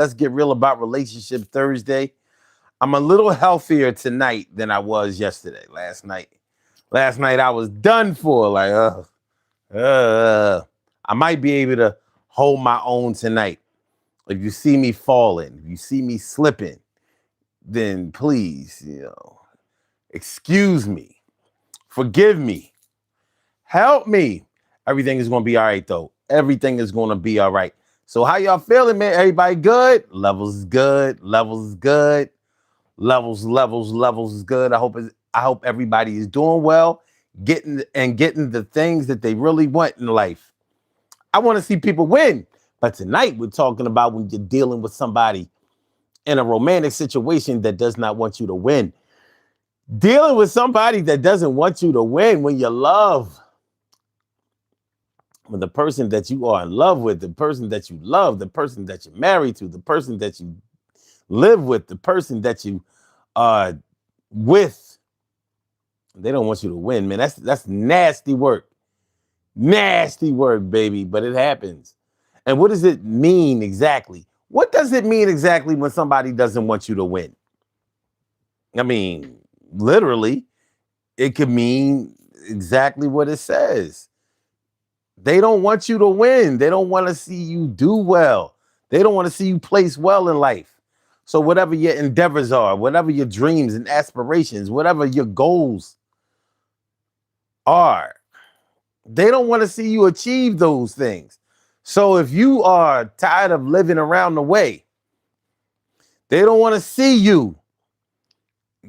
Let's get real about Relationship Thursday. I'm a little healthier tonight than I was yesterday. Last night I was done for. Like, I might be able to hold my own tonight. If you see me falling, if you see me slipping, then please, excuse me, forgive me, help me. Everything is going to be all right, though. Everything is going to be all right. So how y'all feeling, man? Everybody good? Levels is good. Levels is good. Levels is good. I hope everybody is doing well, getting the things that they really want in life. I want to see people win. But tonight we're talking about when you're dealing with somebody in a romantic situation that does not want you to win. Dealing with somebody that doesn't want you to win when the person that you are in love with, the person that you love, the person that you're married to, the person that you live with, the person that you are with, they don't want you to win, man. That's nasty work. Nasty work, baby, but it happens. And what does it mean exactly? What does it mean exactly when somebody doesn't want you to win? I mean, literally, it could mean exactly what it says. They don't want you to win. They don't want to see you do well. They don't want to see you place well in life. So whatever your endeavors are, whatever your dreams and aspirations, whatever your goals are, they don't want to see you achieve those things. So if you are tired of living around the way, they don't want to see you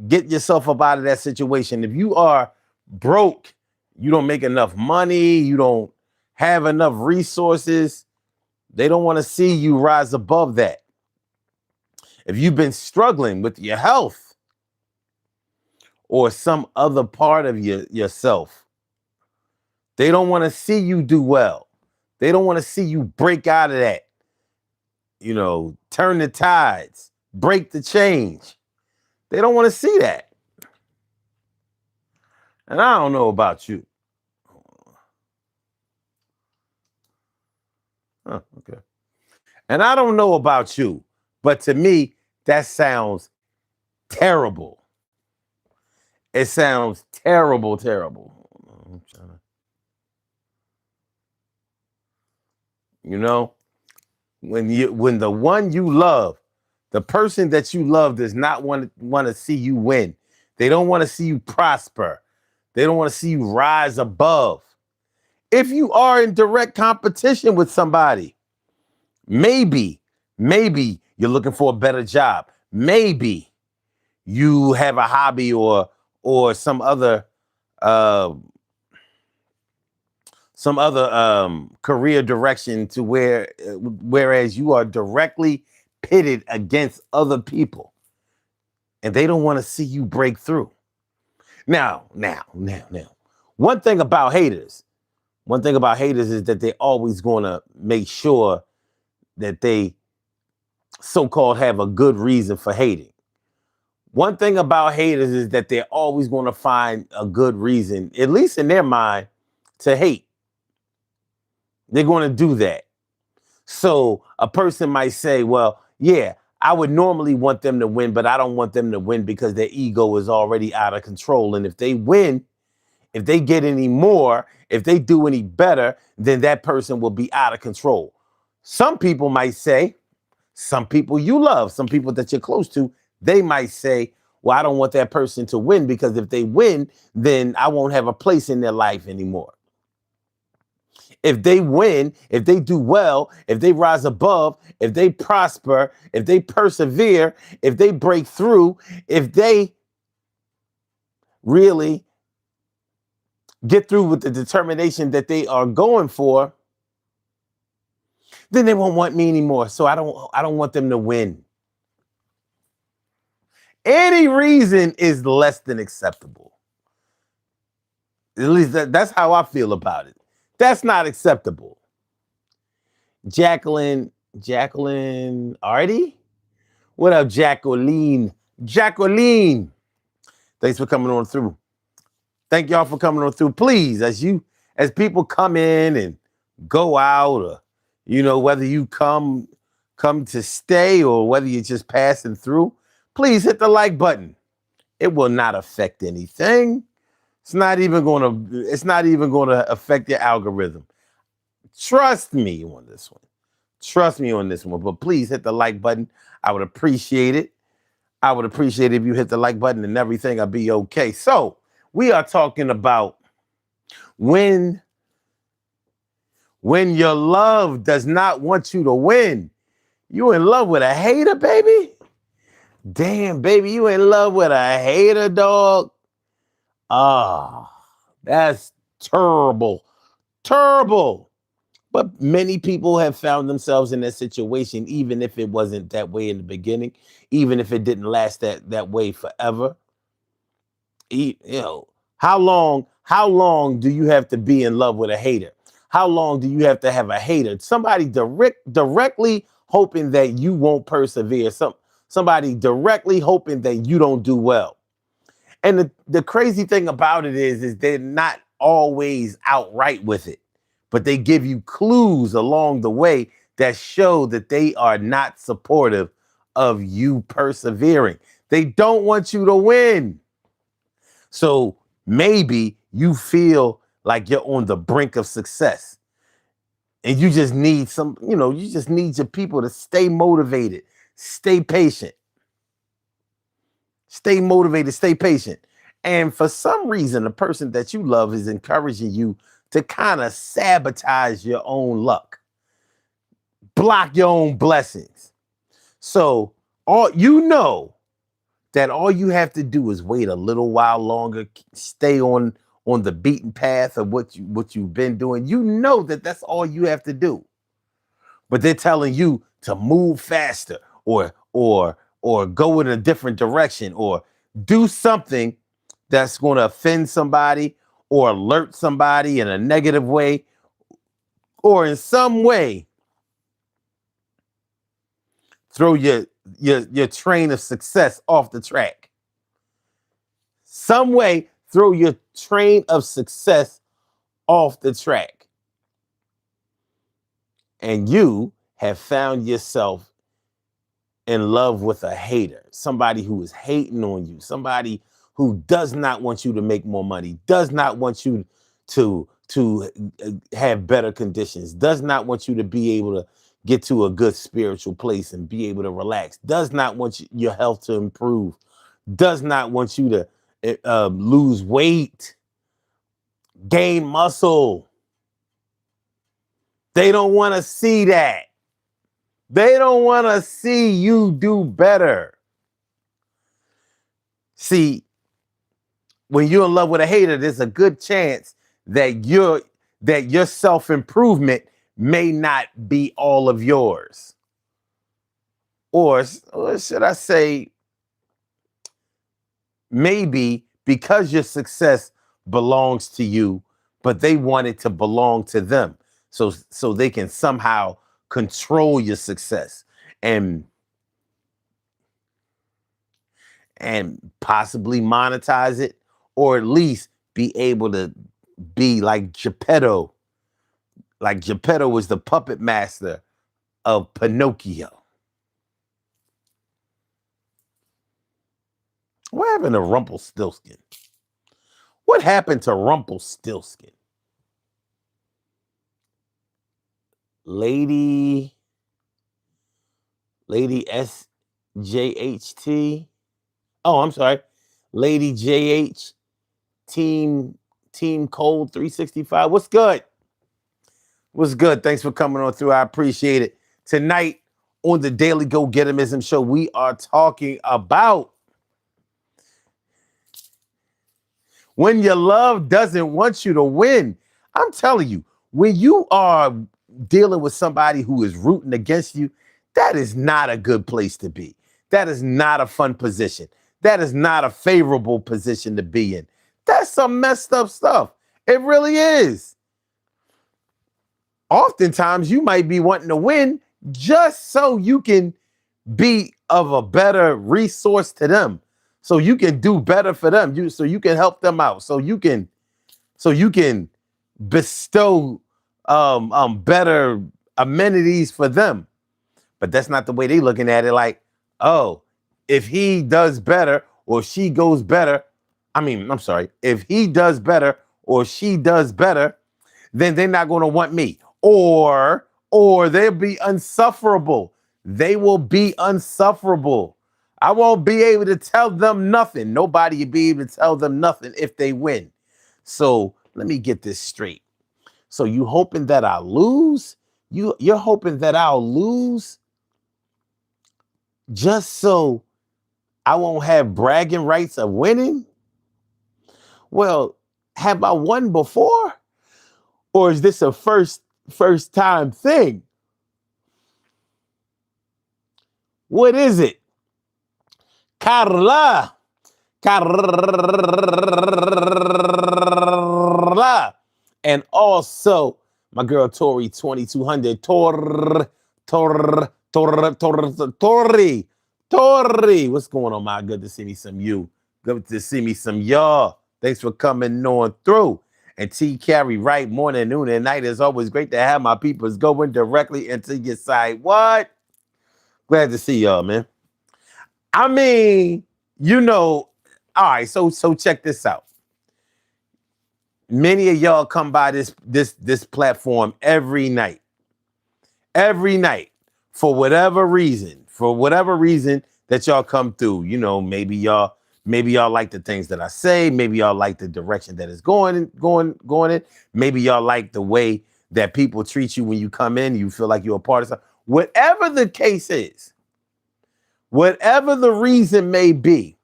get yourself up out of that situation. If you are broke, you don't make enough money, you don't have enough resources, they don't want to see you rise above that. If you've been struggling with your health or some other part of yourself, they don't want to see you do well. They don't want to see you break out of that. Turn the tides, break the change. They don't want to see that. And I don't know about you. Oh, okay. And I don't know about you, but to me, that sounds terrible. It sounds terrible, terrible. When the one you love, the person that you love does not want to see you win. They don't want to see you prosper. They don't want to see you rise above. If you are in direct competition with somebody, maybe you're looking for a better job. Maybe you have a hobby or some other career direction to whereas you are directly pitted against other people, and they don't want to see you break through. Now. One thing about haters is that they're always going to make sure that they so-called have a good reason for hating. One thing about haters is that they're always going to find a good reason, at least in their mind, to hate. They're going to do that. So a person might say, well, yeah, I would normally want them to win, but I don't want them to win because their ego is already out of control. And if they win, if they get any more, if they do any better, then that person will be out of control. Some people might say, some people you love, some people that you're close to, they might say, well, I don't want that person to win because if they win, then I won't have a place in their life anymore. If they win, if they do well, if they rise above, if they prosper, if they persevere, if they break through, if they really get through with the determination that they are going for, then they won't want me anymore. So I don't want them to win. Any reason is less than acceptable. At least that's how I feel about it. That's not acceptable. Jacqueline Artie? What up, Jacqueline? Jacqueline, thanks for coming on through. Thank y'all for coming on through. Please, as people come in and go out, or whether you come come to stay or whether you're just passing through, please hit the like button. It will not affect anything. It's not even gonna affect your algorithm. Trust me on this one. Trust me on this one. But please hit the like button. I would appreciate it. I would appreciate it if you hit the like button and everything will be okay. So we are talking about when your love does not want you to win. You in love with a hater, baby? Damn, baby, you in love with a hater, dog? Ah, that's terrible. Terrible. But many people have found themselves in that situation, even if it wasn't that way in the beginning, even if it didn't last that way forever. You know, how long do you have to be in love with a hater? How long do you have to have a hater? Somebody directly hoping that you won't persevere. Somebody directly hoping that you don't do well. And the crazy thing about it is they're not always outright with it, but they give you clues along the way that show that they are not supportive of you persevering. They don't want you to win. So maybe you feel like you're on the brink of success and you just need you just need your people to stay motivated, stay patient, stay patient. And for some reason, the person that you love is encouraging you to kind of sabotage your own luck, block your own blessings. So all you have to do is wait a little while longer, stay on the beaten path of what you've been doing. You know that that's all you have to do. But they're telling you to move faster or go in a different direction or do something that's going to offend somebody or alert somebody in a negative way or in some way throw your train of success off the track. Some way throw your train of success off the track. And you have found yourself in love with a hater, somebody who is hating on you, somebody who does not want you to make more money, does not want you to have better conditions, does not want you to be able to get to a good spiritual place and be able to relax, does not want your health to improve, does not want you to lose weight, gain muscle. They don't want to see that. They don't want to see you do better. See, when you're in love with a hater, there's a good chance that your self-improvement may not be all of yours. Or should I say, maybe because your success belongs to you, but they want it to belong to them. So they can somehow control your success and possibly monetize it, or at least be able to be like Geppetto. Like Geppetto was the puppet master of Pinocchio. What happened to Rumpelstiltskin? What happened to Rumpelstiltskin? Lady SJHT. Oh, I'm sorry. Lady JH Team Cold 365. What's good? What's good? Thanks for coming on through. I appreciate it. Tonight on the Daily Go Getimism Show, we are talking about when your love doesn't want you to win. I'm telling you, when you are dealing with somebody who is rooting against you, that is not a good place to be. That is not a fun position. That is not a favorable position to be in. That's some messed up stuff. It really is. Oftentimes, you might be wanting to win just so you can be of a better resource to them, so you can do better for them. So you can help them out. So you can bestow better amenities for them. But that's not the way they looking at it. Like, oh, if he does better or she goes better, I'm sorry, if he does better or she does better, then they're not going to want me. Or they'll be unsufferable. They will be unsufferable. I won't be able to tell them nothing. Nobody will be able to tell them nothing if they win. So let me get this straight. So you hoping that I lose? You're hoping that I'll lose just so I won't have bragging rights of winning? Well, have I won before? Or is this a first time thing? What is it? Carla. Carla. And also my girl Tori 2200. Tori. What's going on, my? Good to see me some you. Good to see me some y'all. Thanks for coming on through. And T Carry, right, morning, noon, and night. It's always great to have my peoples going directly into your side. What? Glad to see y'all, man. I mean, all right, so check this out. Many of y'all come by this platform every night. Every night. For whatever reason that y'all come through. Maybe y'all like the things that I say. Maybe y'all like the direction that it's going in. Maybe y'all like the way that people treat you when you come in. You feel like you're a part of something. Whatever the case is, whatever the reason may be,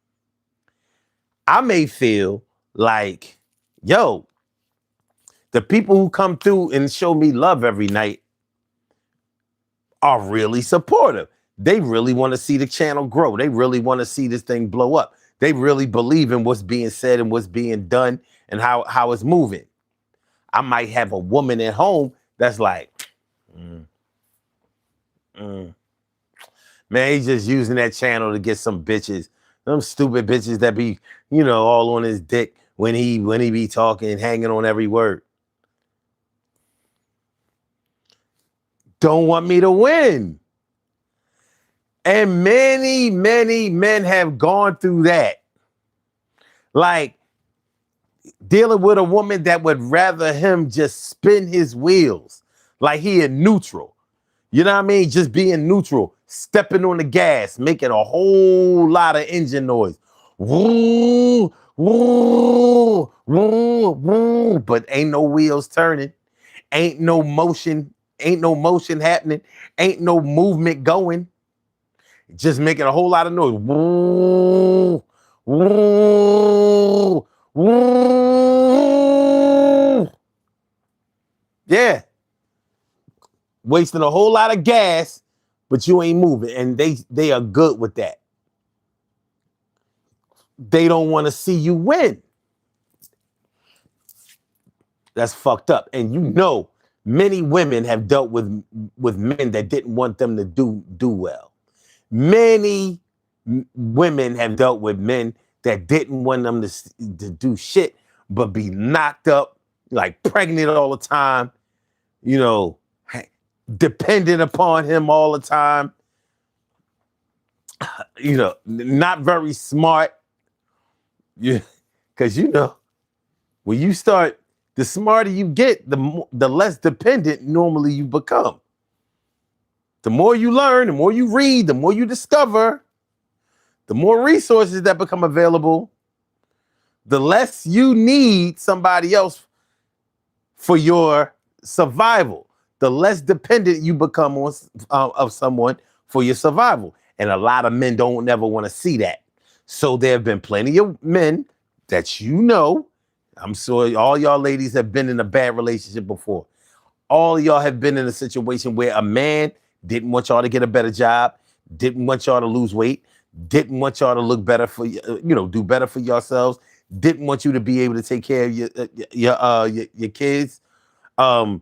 I may feel like, yo, the people who come through and show me love every night are really supportive. They really want to see the channel grow. They really want to see this thing blow up. They really believe in what's being said and what's being done and how it's moving. I might have a woman at home that's like, man, he's just using that channel to get some bitches. Them stupid bitches that be, all on his dick when he be talking, hanging on every word. Don't want me to win. And many, many men have gone through that. Like dealing with a woman that would rather him just spin his wheels like he in neutral. You know what I mean? Just being neutral, stepping on the gas, making a whole lot of engine noise. Woo, woo, woo, woo, but ain't no wheels turning. Ain't no motion happening. Ain't no movement going. Just making a whole lot of noise. Woo, woo, woo. Yeah. Wasting a whole lot of gas, but you ain't moving. And they are good with that. They don't want to see you win. That's fucked up. And many women have dealt with men that didn't want them to do well. Many women have dealt with men that didn't want them to do shit, but be knocked up, like pregnant all the time, dependent upon him all the time, not very smart. Because when you start, the smarter you get, the less dependent normally you become. The more you learn, the more you read, the more you discover, the more resources that become available, the less you need somebody else for your survival, the less dependent you become of someone for your survival. And a lot of men don't ever want to see that. So there have been plenty of men that I'm sure all y'all ladies have been in a bad relationship before. All y'all have been in a situation where a man didn't want y'all to get a better job, didn't want y'all to lose weight, didn't want y'all to look better for do better for yourselves, didn't want you to be able to take care of your kids. Some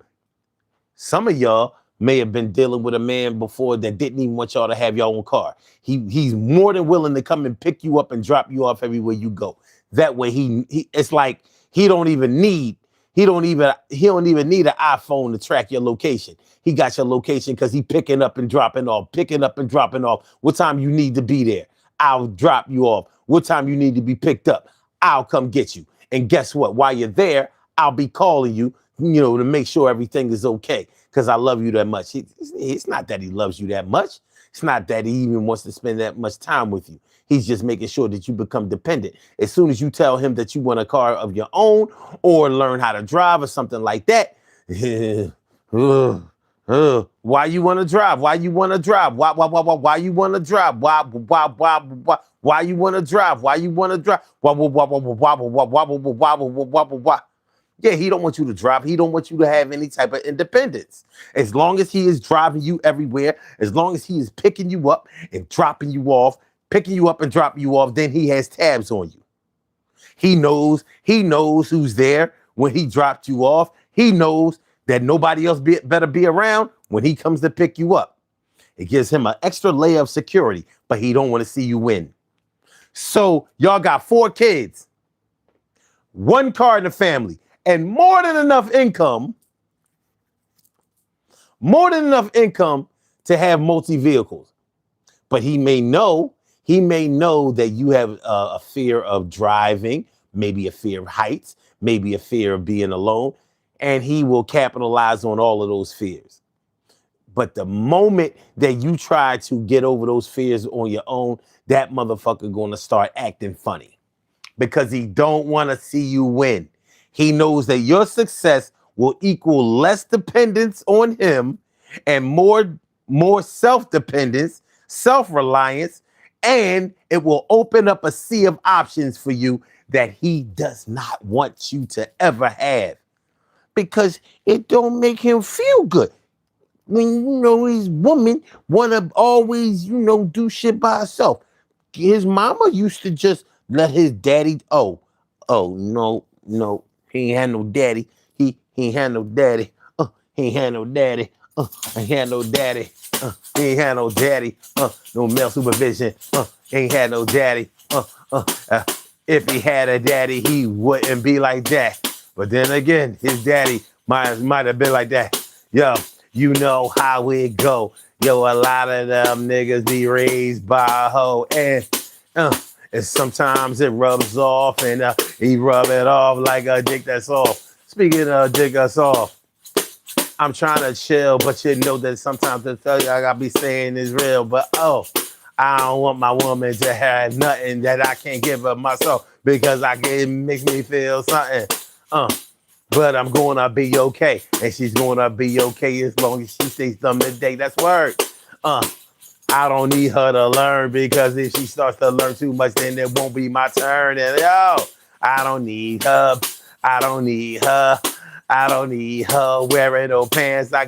of y'all may have been dealing with a man before that didn't even want y'all to have your own car. He's more than willing to come and pick you up and drop you off everywhere you go. That way it's like he don't even need He don't even need an iPhone to track your location. He got your location because he picking up and dropping off, picking up and dropping off. What time you need to be there? I'll drop you off. What time you need to be picked up? I'll come get you. And guess what? While you're there, I'll be calling you, to make sure everything is okay because I love you that much. It's not that he loves you that much. It's not that he even wants to spend that much time with you. He's just making sure that you become dependent. As soon as you tell him that you want a car of your own or learn how to drive or something like that, why you want to drive? Why you want to drive? Why you want to drive? Why you want to drive? Why you want to drive? Why? Yeah, he don't want you to drive. He don't want you to have any type of independence. As long as he is driving you everywhere, as long as he is picking you up and dropping you off, picking you up and dropping you off, then he has tabs on you. He knows who's there when he dropped you off. He knows that nobody else better be around when he comes to pick you up. It gives him an extra layer of security, but he don't want to see you win. So y'all got 4 kids, 1 car in the family, and more than enough income to have multi vehicles. But he may know that you have a fear of driving, maybe a fear of heights, maybe a fear of being alone, and he will capitalize on all of those fears. But the moment that you try to get over those fears on your own, that motherfucker gonna start acting funny because he don't want to see you win. He knows that your success will equal less dependence on him and more self-dependence, self-reliance, and it will open up a sea of options for you that he does not want you to ever have because it don't make him feel good. When his woman wanna always, do shit by herself. His mama used to just let his daddy. No, he ain't had no daddy. He ain't had no daddy. He ain't had no daddy. He ain't had no daddy. He ain't had no daddy. No male supervision. He ain't had no daddy. If he had a daddy, he wouldn't be like that. But then again, his daddy might have been like that. Yo, you know how it go. Yo, a lot of them niggas be raised by a hoe. And sometimes it rubs off and he rub it off like a dick that's off. Speaking of dick that's off, I'm trying to chill, but you know that sometimes the thing I gotta be saying is real. But I don't want my woman to have nothing that I can't give her myself because it makes me feel something. But I'm gonna be okay, and she's gonna be okay as long as she stays dumb today. That's word. I don't need her to learn because if she starts to learn too much, then it won't be my turn. And I don't need her. I don't need her. I don't need her wearing no pants. I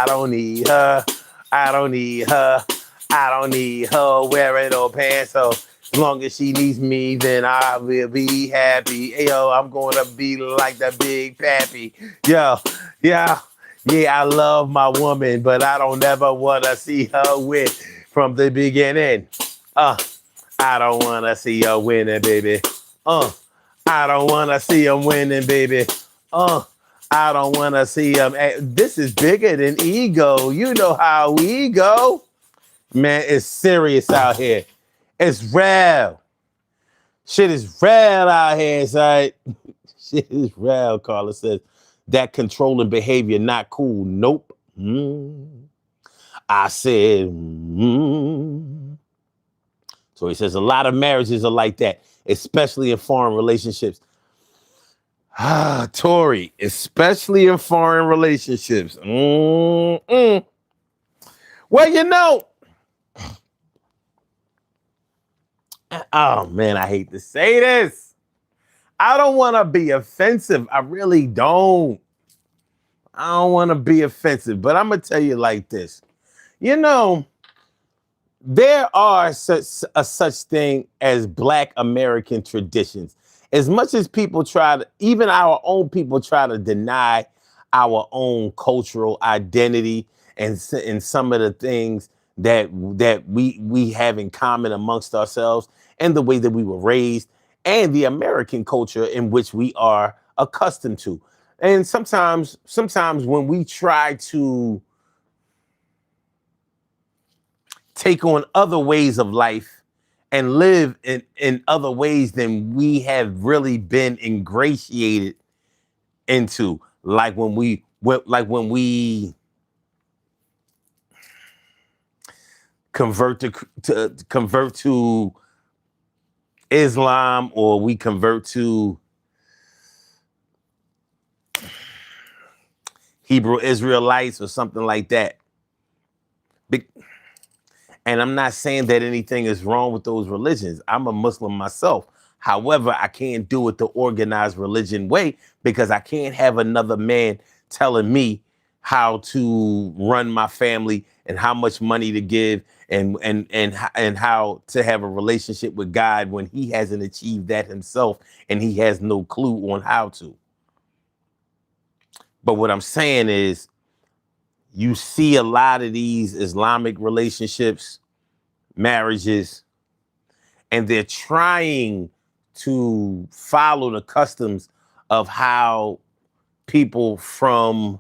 don't need her. I don't need her. I don't need her wearing no pants. So as long as she needs me, then I will be happy. Yo, I'm gonna be like the Big Pappy. Yo, yeah. Yeah, I love my woman, but I don't ever want to see her win from the beginning. I don't want to see her winning, baby. I don't want to see him winning, baby. I don't want to see him. This is bigger than ego. You know how we go. Man, it's serious out here. It's real. Shit is real out here, son. Shit is real, Carla says. That controlling behavior, not cool. Nope. I said, So he says a lot of marriages are like that, especially in foreign relationships. Tori, especially in foreign relationships. Well, oh man, I hate to say this. I don't want to be offensive. I really don't. I don't want to be offensive, but I'm going to tell you like this. There are such thing as Black American traditions. As much as people even our own people try to deny our own cultural identity and some of the things that we have in common amongst ourselves and the way that we were raised and the American culture in which we are accustomed to. And sometimes when we try to take on other ways of life and live in other ways than we have really been ingratiated into, like when we convert to convert to Islam, or we convert to Hebrew Israelites or something like that. And I'm not saying that anything is wrong with those religions. I'm a Muslim myself. However, I can't do it the organized religion way, because I can't have another man telling me how to run my family and how much money to give and how to have a relationship with God when he hasn't achieved that himself and he has no clue on how to. But what I'm saying is, you see a lot of these Islamic relationships, marriages, and they're trying to follow the customs of how people from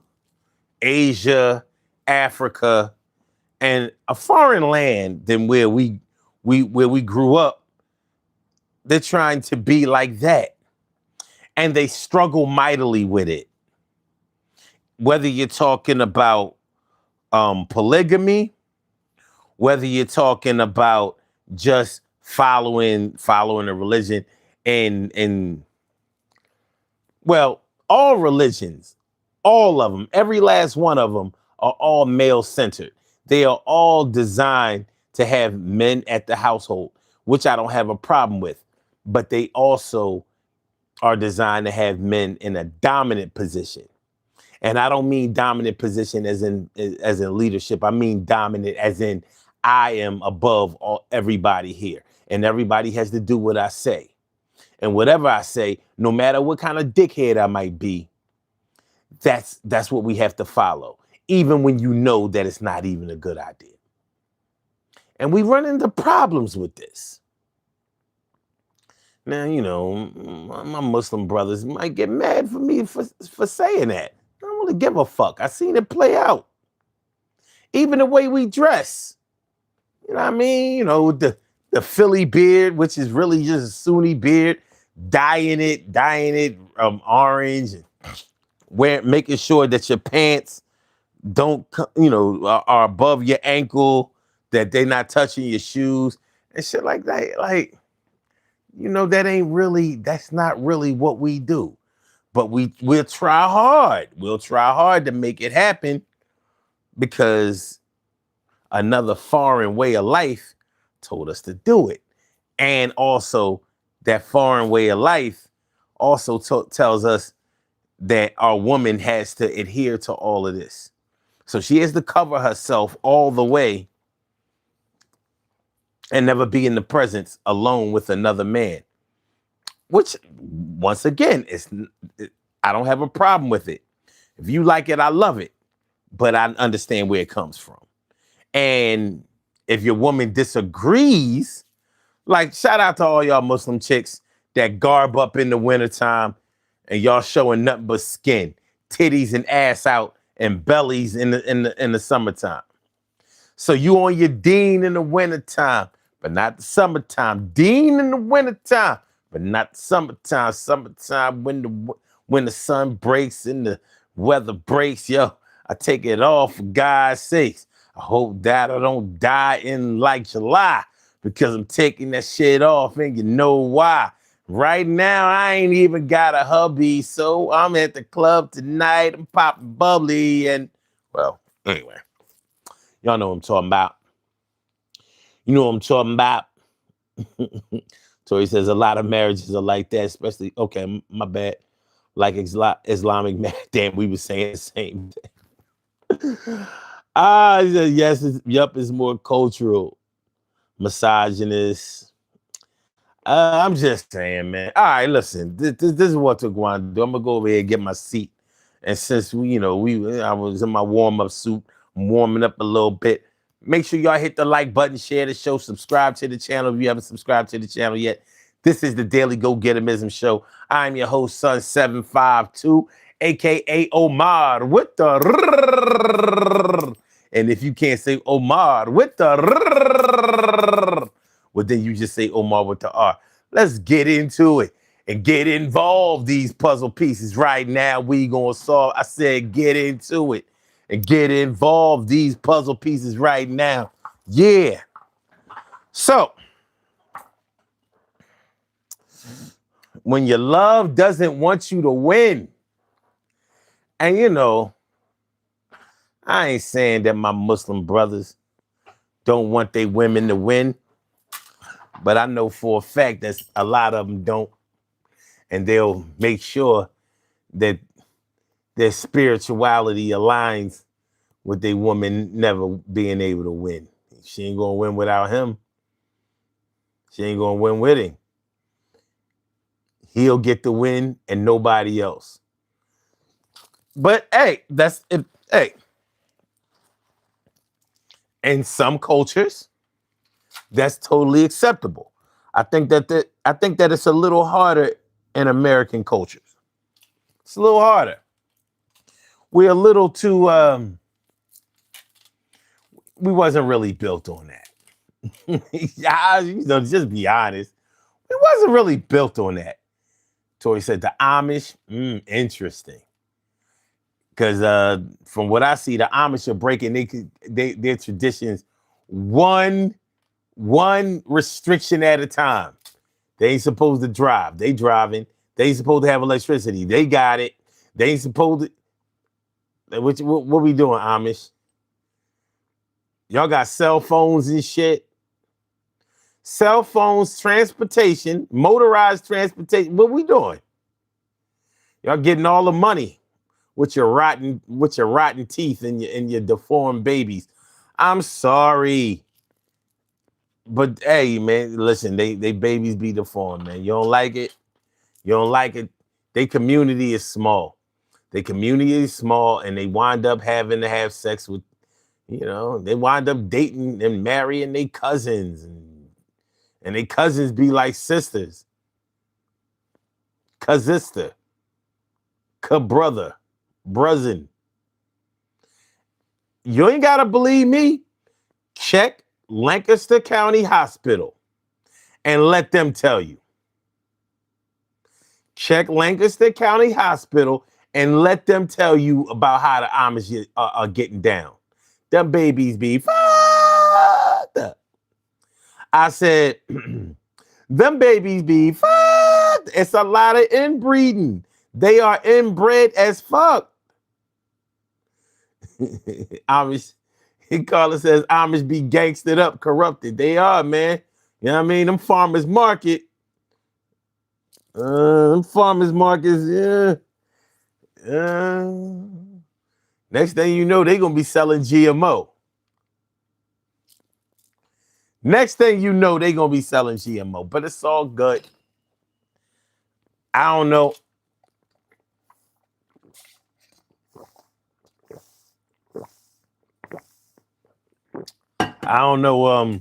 Asia, Africa, and a foreign land than where we grew up. They're trying to be like that, and they struggle mightily with it. Whether you're talking about polygamy, whether you're talking about just following a religion, and well, all religions, all of them, every last one of them are all male centered. They are all designed to have men at the household, which I don't have a problem with, but they also are designed to have men in a dominant position. And I don't mean dominant position as in leadership. I mean dominant as in I am above everybody here, and everybody has to do what I say. And whatever I say, no matter what kind of dickhead I might be, that's what we have to follow, even when you know that it's not even a good idea. And we run into problems with this. Now, you know, my Muslim brothers might get mad for me for saying that. I don't really give a fuck. I seen it play out. Even the way we dress. You know what I mean? You know, the Philly beard, which is really just a Sunni beard, dyeing it orange, and making sure that your pants don't, are above your ankle, that they're not touching your shoes and shit like that. Like, that's not really what we do. But we'll try hard. We'll try hard to make it happen, because another foreign way of life told us to do it. And also, that foreign way of life also tells us that our woman has to adhere to all of this. So she has to cover herself all the way and never be in the presence alone with another man. Which, once again, I don't have a problem with it. If you like it, I love it. But I understand where it comes from. And if your woman disagrees, like, shout out to all y'all Muslim chicks that garb up in the wintertime and y'all showing nothing but skin, titties and ass out, and bellies in the summertime. So you on your deen in the wintertime, but not the summertime. Deen in the wintertime, but not the summertime. Summertime, when the sun breaks and the weather breaks, yo, I take it off for God's sakes. I hope that I don't die in like July, because I'm taking that shit off, and you know why. Right now, I ain't even got a hubby, so I'm at the club tonight. I'm popping bubbly, and, well, anyway. Y'all know what I'm talking about. You know what I'm talking about. Tori says a lot of marriages are like that, especially, okay, my bad, like Islamic marriage. Damn, we were saying the same thing. He said, yes, it's more cultural, misogynist. I'm just saying, man. All right, listen, this is what we're going to do. I'm going to go over here and get my seat. And since I was in my warm-up suit, I'm warming up a little bit. Make sure y'all hit the like button, share the show, subscribe to the channel if you haven't subscribed to the channel yet. This is the Daily Go Getimism Show. I'm your host, Son 752, aka Omar with the and if you can't say Omar with the well, then you just say Omar with the R. Let's get into it and get involved. These puzzle pieces right now we gonna solve. I said get into it and get involved. These puzzle pieces right now. Yeah. So when your love doesn't want you to win, and you know, I ain't saying that my Muslim brothers don't want their women to win, but I know for a fact that a lot of them don't, and they'll make sure that their spirituality aligns with their woman never being able to win. She ain't gonna win without him. She ain't gonna win with him. He'll get the win and nobody else. But hey, that's it. Hey, in some cultures, that's totally acceptable. I think that it's a little harder in American cultures. It's a little harder. We're a little too we wasn't really built on that. Just be honest. It wasn't really built on that. Tori said the Amish, interesting. Because from what I see, the Amish are breaking their traditions one restriction at a time. They ain't supposed to drive. They driving. They ain't supposed to have electricity. They got it. They ain't supposed to. What we doing, Amish? Y'all got cell phones and shit. Cell phones, transportation, motorized transportation. What we doing? Y'all getting all the money with your rotten teeth and your deformed babies. I'm sorry. But hey, man, listen, they babies be deformed, man. You don't like it? You don't like it? Their community is small. Their community is small, and they wind up having to have sex with, they wind up dating and marrying their cousins, and their cousins be like sisters. Cousister. Brother. Brother. You ain't gotta believe me. Check Lancaster County Hospital and let them tell you. Check Lancaster County Hospital and let them tell you about how the Amish are getting down. Them babies be fucked up. I said, them babies be fucked. It's a lot of inbreeding. They are inbred as fuck. Amish, Carla says Amish be gangstered up, corrupted. They are, man. You know what I mean? Them farmers markets, yeah. Next thing you know, they gonna be selling GMO. Next thing you know, they gonna be selling GMO. But it's all good. I don't know. I don't know.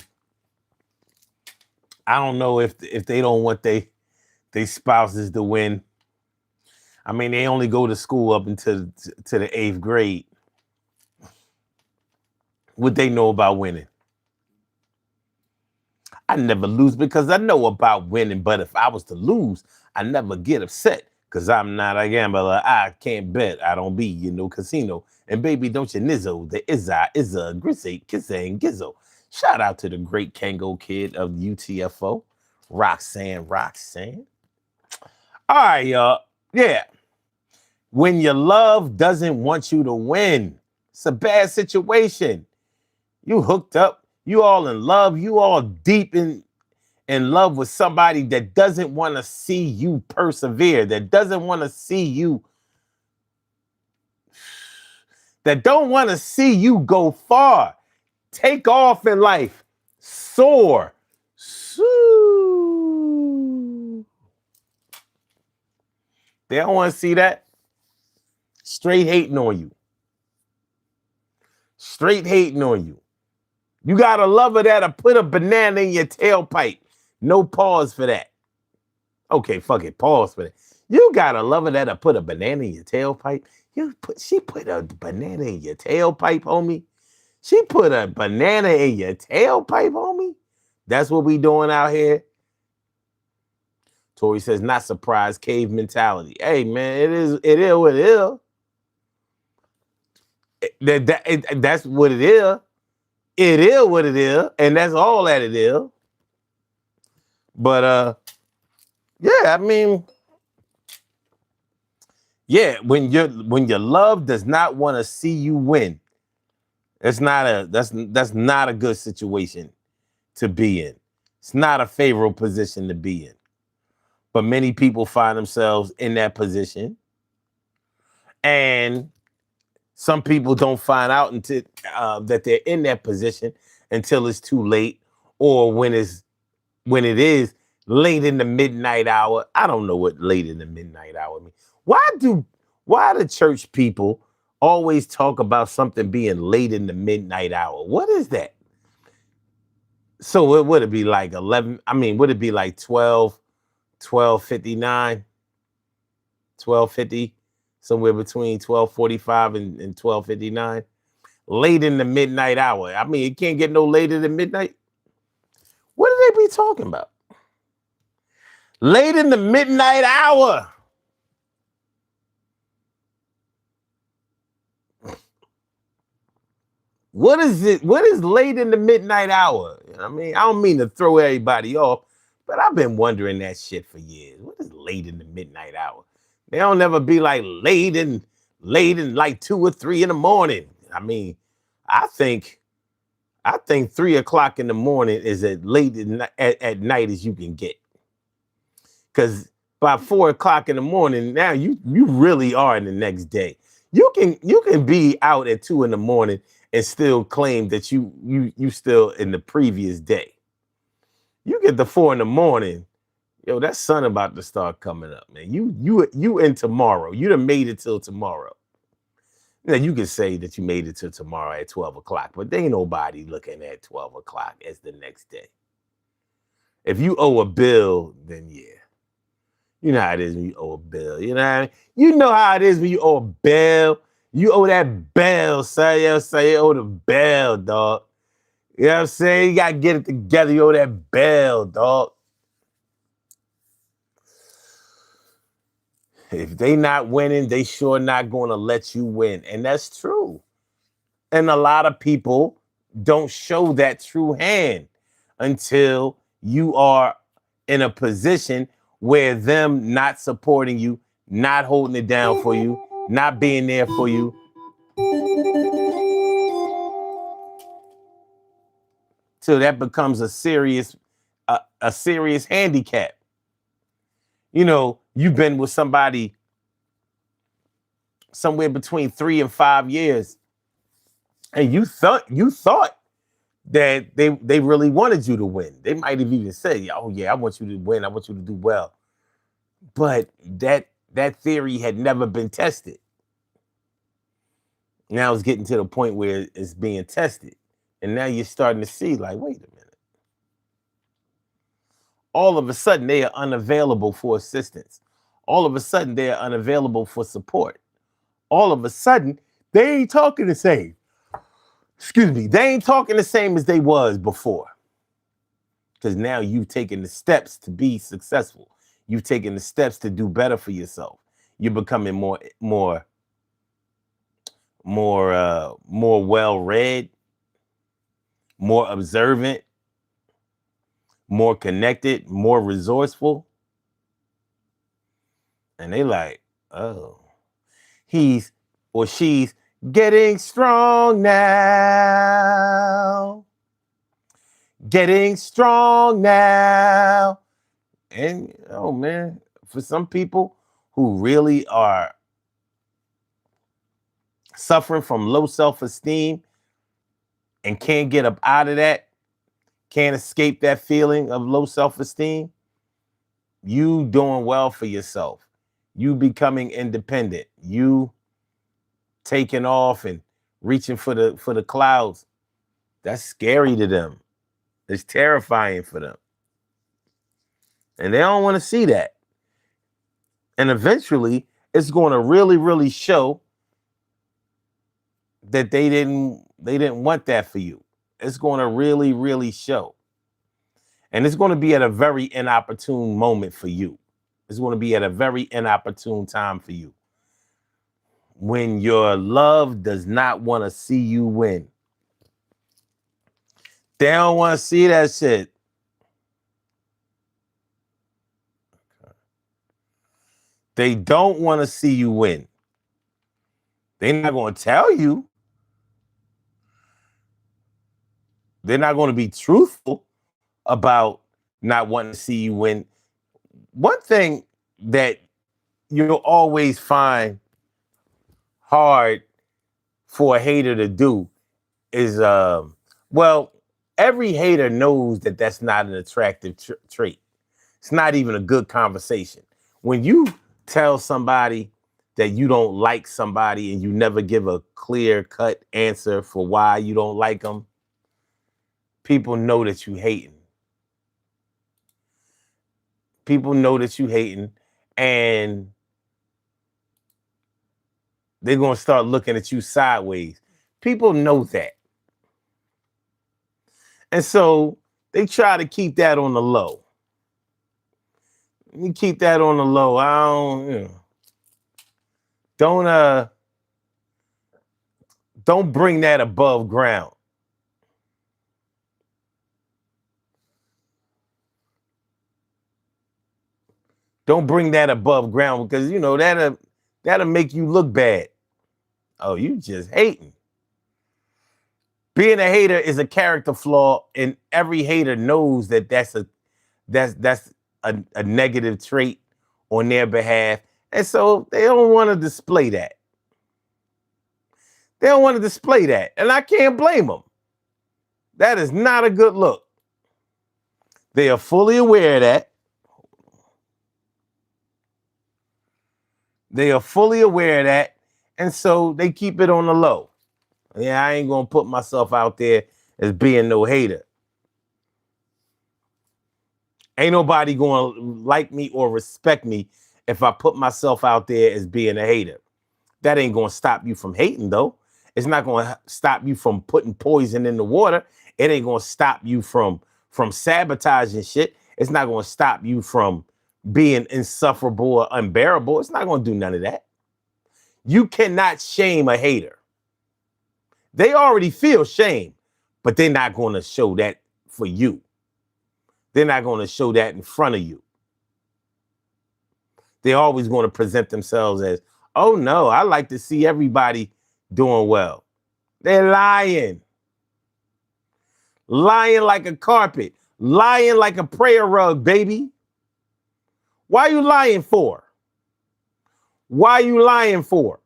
I don't know if they don't want they spouses to win. I mean, they only go to school up until to the 8th grade. What they know about winning? I never lose because I know about winning. But if I was to lose, I never get upset because I'm not a gambler. I can't bet. I don't be, casino. And baby, don't you nizzo. The Izza, Grizzy, Kissa, and Gizzo. Shout out to the great Kango kid of UTFO, Roxanne. All right, y'all. Yeah. When your love doesn't want you to win, it's a bad situation. You hooked up, you all in love, you all deep in love with somebody that doesn't want to see you persevere, that doesn't want to see you, that don't want to see you go far, take off in life, soar. They don't want to see that. Straight hating on you. Straight hating on you. You got a lover that'll put a banana in your tailpipe. No pause for that. Okay, fuck it. Pause for that. You got a lover that'll put a banana in your tailpipe. She put a banana in your tailpipe, homie. She put a banana in your tailpipe, homie. That's what we doing out here. Tori says, not surprised, cave mentality. Hey man, it is what it is. That's what it is. It is what it is, and that's all that it is. But yeah, I mean, yeah, when your love does not want to see you win, that's not a good situation to be in. It's not a favorable position to be in. But many people find themselves in that position, and some people don't find out until that they're in that position until it's too late, or when it is late in the midnight hour. I don't know what late in the midnight hour means. Why do church people always talk about something being late in the midnight hour? What is that? So it would it be like 11? I mean, would it be like 12:59, 12:50, somewhere between 12:45 and 12:59? Late in the midnight hour. I mean, it can't get no later than midnight. What do they be talking about? Late in the midnight hour. What is it? What is late in the midnight hour? I mean, I don't mean to throw everybody off, but I've been wondering that shit for years. What is late in the midnight hour? They don't ever be like late in like 2 or 3 in the morning. I mean, I think 3 o'clock in the morning is as late at night as you can get. Because by 4 o'clock in the morning, now you really are in the next day. You can be out at 2 in the morning and still claim that you still in the previous day. You get to 4 in the morning, yo, that sun about to start coming up, man. You in tomorrow. You done made it till tomorrow. Now you can say that you made it till tomorrow at 12 o'clock, but there ain't nobody looking at 12 o'clock as the next day. If you owe a bill, then yeah. You know how it is when you owe a bill. You know what I mean? You know how it is when you owe a bill. You owe that bill, son. You know what I'm saying? You owe the bill, dog. You know what I'm saying? You got to get it together. You owe that bill, dog. If they not winning, they sure not going to let you win. And that's true. And a lot of people don't show that true hand until you are in a position where them not supporting you, not holding it down for you, not being there for you. So that becomes a serious handicap. You know, you've been with somebody somewhere between 3 and 5 years, and you thought that they really wanted you to win. They might have even said, "Oh yeah, I want you to win. I want you to do well." But that theory had never been tested. Now it's getting to the point where it's being tested, and now you're starting to see, like, wait a minute. All of a sudden, they are unavailable for assistance. All of a sudden, they are unavailable for support. All of a sudden, they ain't talking the same. Excuse me, they ain't talking the same as they was before. Because now you've taken the steps to be successful. You've taken the steps to do better for yourself. You're becoming more well-read, more observant, more connected, more resourceful. And they like, oh, he's or she's getting strong now. Getting strong now. And oh man, for some people who really are suffering from low self-esteem and can't get up out of that, can't escape that feeling of low self-esteem, you doing well for yourself. You becoming independent. You taking off and reaching for the clouds. That's scary to them. It's terrifying for them. And they don't want to see that. And eventually it's going to really, really show that they didn't want that for you. It's going to really, really show. And it's going to be at a very inopportune moment for you. It's going to be at a very inopportune time for you. When your love does not want to see you win. They don't want to see that shit. They don't want to see you win. They're not going to tell you. They're not going to be truthful about not wanting to see you win. One thing that you'll always find hard for a hater to do is, well, every hater knows that that's not an attractive trait. It's not even a good conversation. When you tell somebody that you don't like somebody and you never give a clear cut answer for why you don't like them, people know that you hating. People know that you hating, and they're going to start looking at you sideways. People know that. And so they try to keep that on the low. You keep that on the low. I don't, don't bring that above ground. Don't bring that above ground because that'll make you look bad. Oh, you just hating. Being a hater is a character flaw, and every hater knows that that's a negative trait on their behalf. And so they don't want to display that. They don't want to display that. And I can't blame them. That is not a good look. They are fully aware of that. They are fully aware of that. And so they keep it on the low. Yeah, I ain't going to put myself out there as being no hater. Ain't nobody going to like me or respect me if I put myself out there as being a hater. That ain't going to stop you from hating, though. It's not going to stop you from putting poison in the water. It ain't going to stop you from sabotaging shit. It's not going to stop you from being insufferable or unbearable. It's not going to do none of that. You cannot shame a hater. They already feel shame, but they're not going to show that for you. They're not going to show that in front of you. They're always going to present themselves as, oh no, I like to see everybody doing well. They're lying. Lying like a carpet. Lying like a prayer rug, baby. Why are you lying for? Why are you lying for?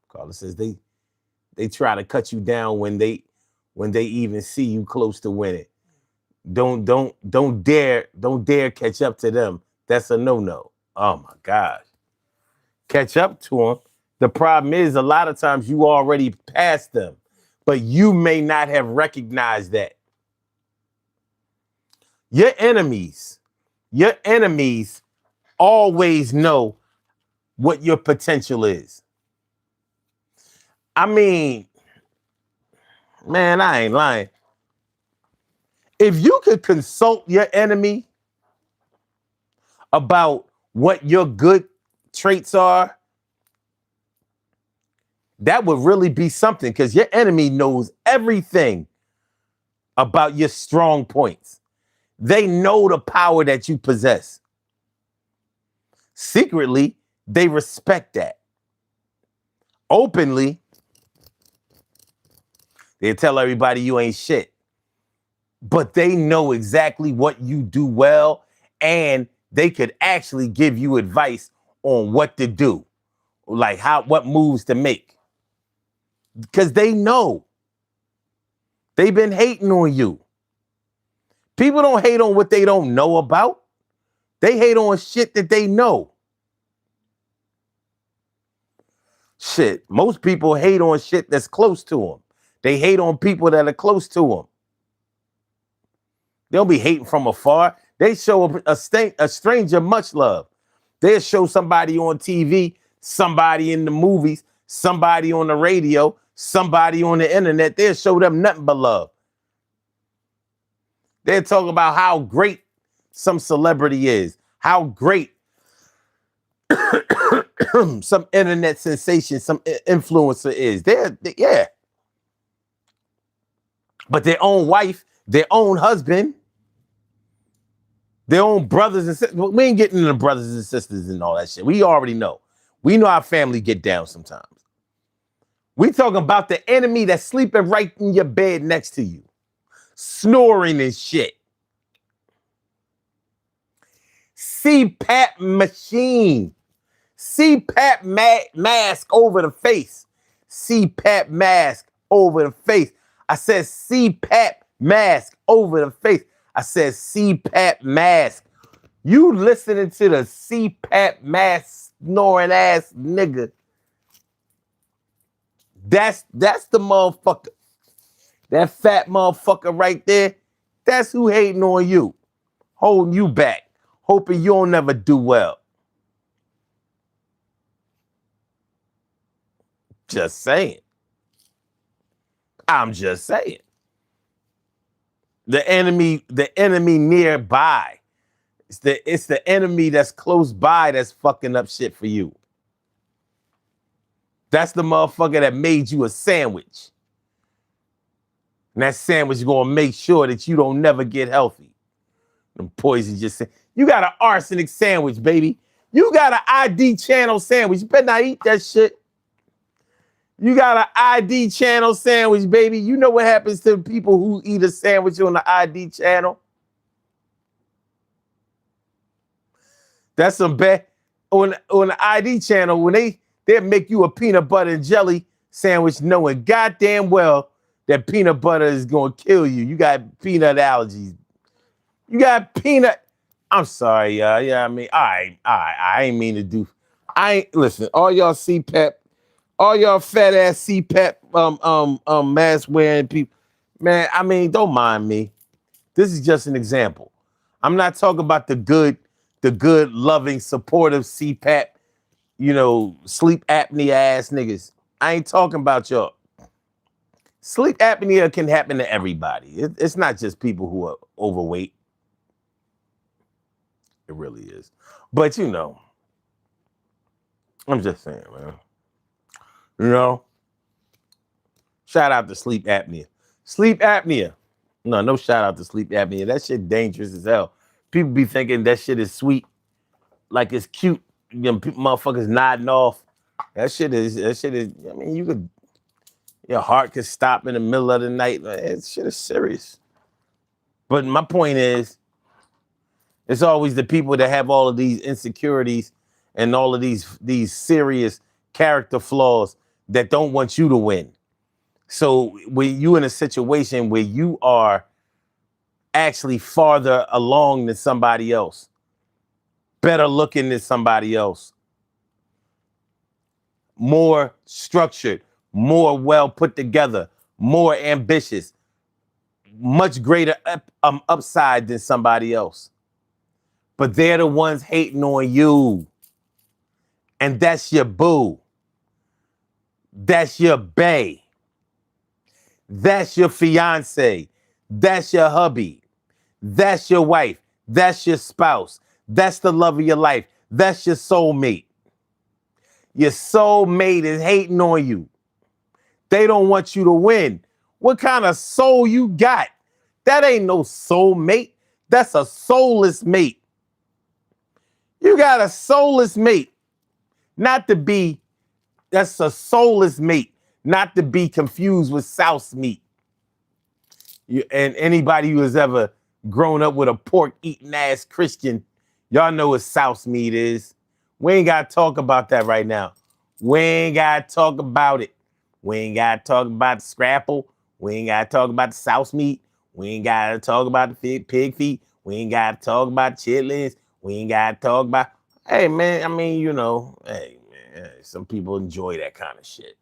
Carla says they try to cut you down when they even see you close to winning. Don't dare catch up to them. That's a no-no. Oh my gosh. Catch up to them. The problem is a lot of times you already passed them, but you may not have recognized that. Your enemies always know what your potential is. I mean, man, I ain't lying. If you could consult your enemy about what your good traits are, that would really be something because your enemy knows everything about your strong points. They know the power that you possess. Secretly, they respect that. Openly, they tell everybody you ain't shit. But they know exactly what you do well, and they could actually give you advice on what to do, like what moves to make. Because they know. They've been hating on you. People don't hate on what they don't know about. They hate on shit that they know. Shit, most people hate on shit that's close to them. They hate on people that are close to them. They'll be hating from afar. They show a stranger much love. They'll show somebody on TV, somebody in the movies, somebody on the radio, somebody on the internet. They'll show them nothing but love. They'll talk about how great some celebrity is, how great some internet sensation, some influencer is. Yeah. But their own wife, their own husband, their own brothers and sisters. We ain't getting into brothers and sisters and all that shit. We already know. We know our family get down sometimes. We talking about the enemy that's sleeping right in your bed next to you, snoring and shit. CPAP machine. CPAP mask over the face. CPAP mask over the face. I said CPAP mask over the face. I said CPAP mask. You listening to the CPAP mask snoring ass nigga. That's the motherfucker. That fat motherfucker right there. That's who hating on you. Holding you back. Hoping you'll never do well. Just saying. I'm just saying. The enemy nearby. It's the enemy that's close by that's fucking up shit for you. That's the motherfucker that made you a sandwich. And that sandwich is gonna make sure that you don't never get healthy. Them poison just say, you got an arsenic sandwich, baby. You got an ID channel sandwich. You better not eat that shit. You got an ID channel sandwich, baby. You know what happens to people who eat a sandwich on the ID channel? That's some bad. On the ID channel, when they make you a peanut butter and jelly sandwich, knowing goddamn well that peanut butter is gonna kill you. You got peanut allergies. You got peanut. I'm sorry, y'all. Yeah, I mean, I ain't mean to do. Listen. All y'all CPAP. All y'all fat ass CPAP mask wearing people, man. I mean, don't mind me. This is just an example. I'm not talking about the good, loving, supportive CPAP, sleep apnea ass niggas. I ain't talking about y'all. Sleep apnea can happen to everybody. It's not just people who are overweight. It really is. But I'm just saying, man. Shout out to sleep apnea. Sleep apnea. No shout out to sleep apnea. That shit dangerous as hell. People be thinking that shit is sweet, like it's cute. Motherfuckers nodding off. That shit is. I mean, your heart could stop in the middle of the night. That shit is serious. But my point is, it's always the people that have all of these insecurities and all of these serious character flaws that don't want you to win. So when you in a situation where you are actually farther along than somebody else, better looking than somebody else, more structured, more well put together, more ambitious, much greater upside than somebody else. But they're the ones hating on you. And that's your boo. That's your bae. That's your fiance. That's your hubby. That's your wife. That's your spouse. That's the love of your life. That's your soulmate. Your soulmate is hating on you. They don't want you to win. What kind of soul you got? That ain't no soulmate. That's a soulless mate. You got a soulless mate. That's a soulless mate, not to be confused with souse meat. And anybody who has ever grown up with a pork eating ass Christian, y'all know what souse meat is. We ain't got to talk about that right now. We ain't got to talk about it. We ain't got to talk about the scrapple. We ain't got to talk about the souse meat. We ain't got to talk about the pig feet. We ain't got to talk about chitlins. We ain't got to talk about, hey, man, I mean, hey, man, some people enjoy that kind of shit.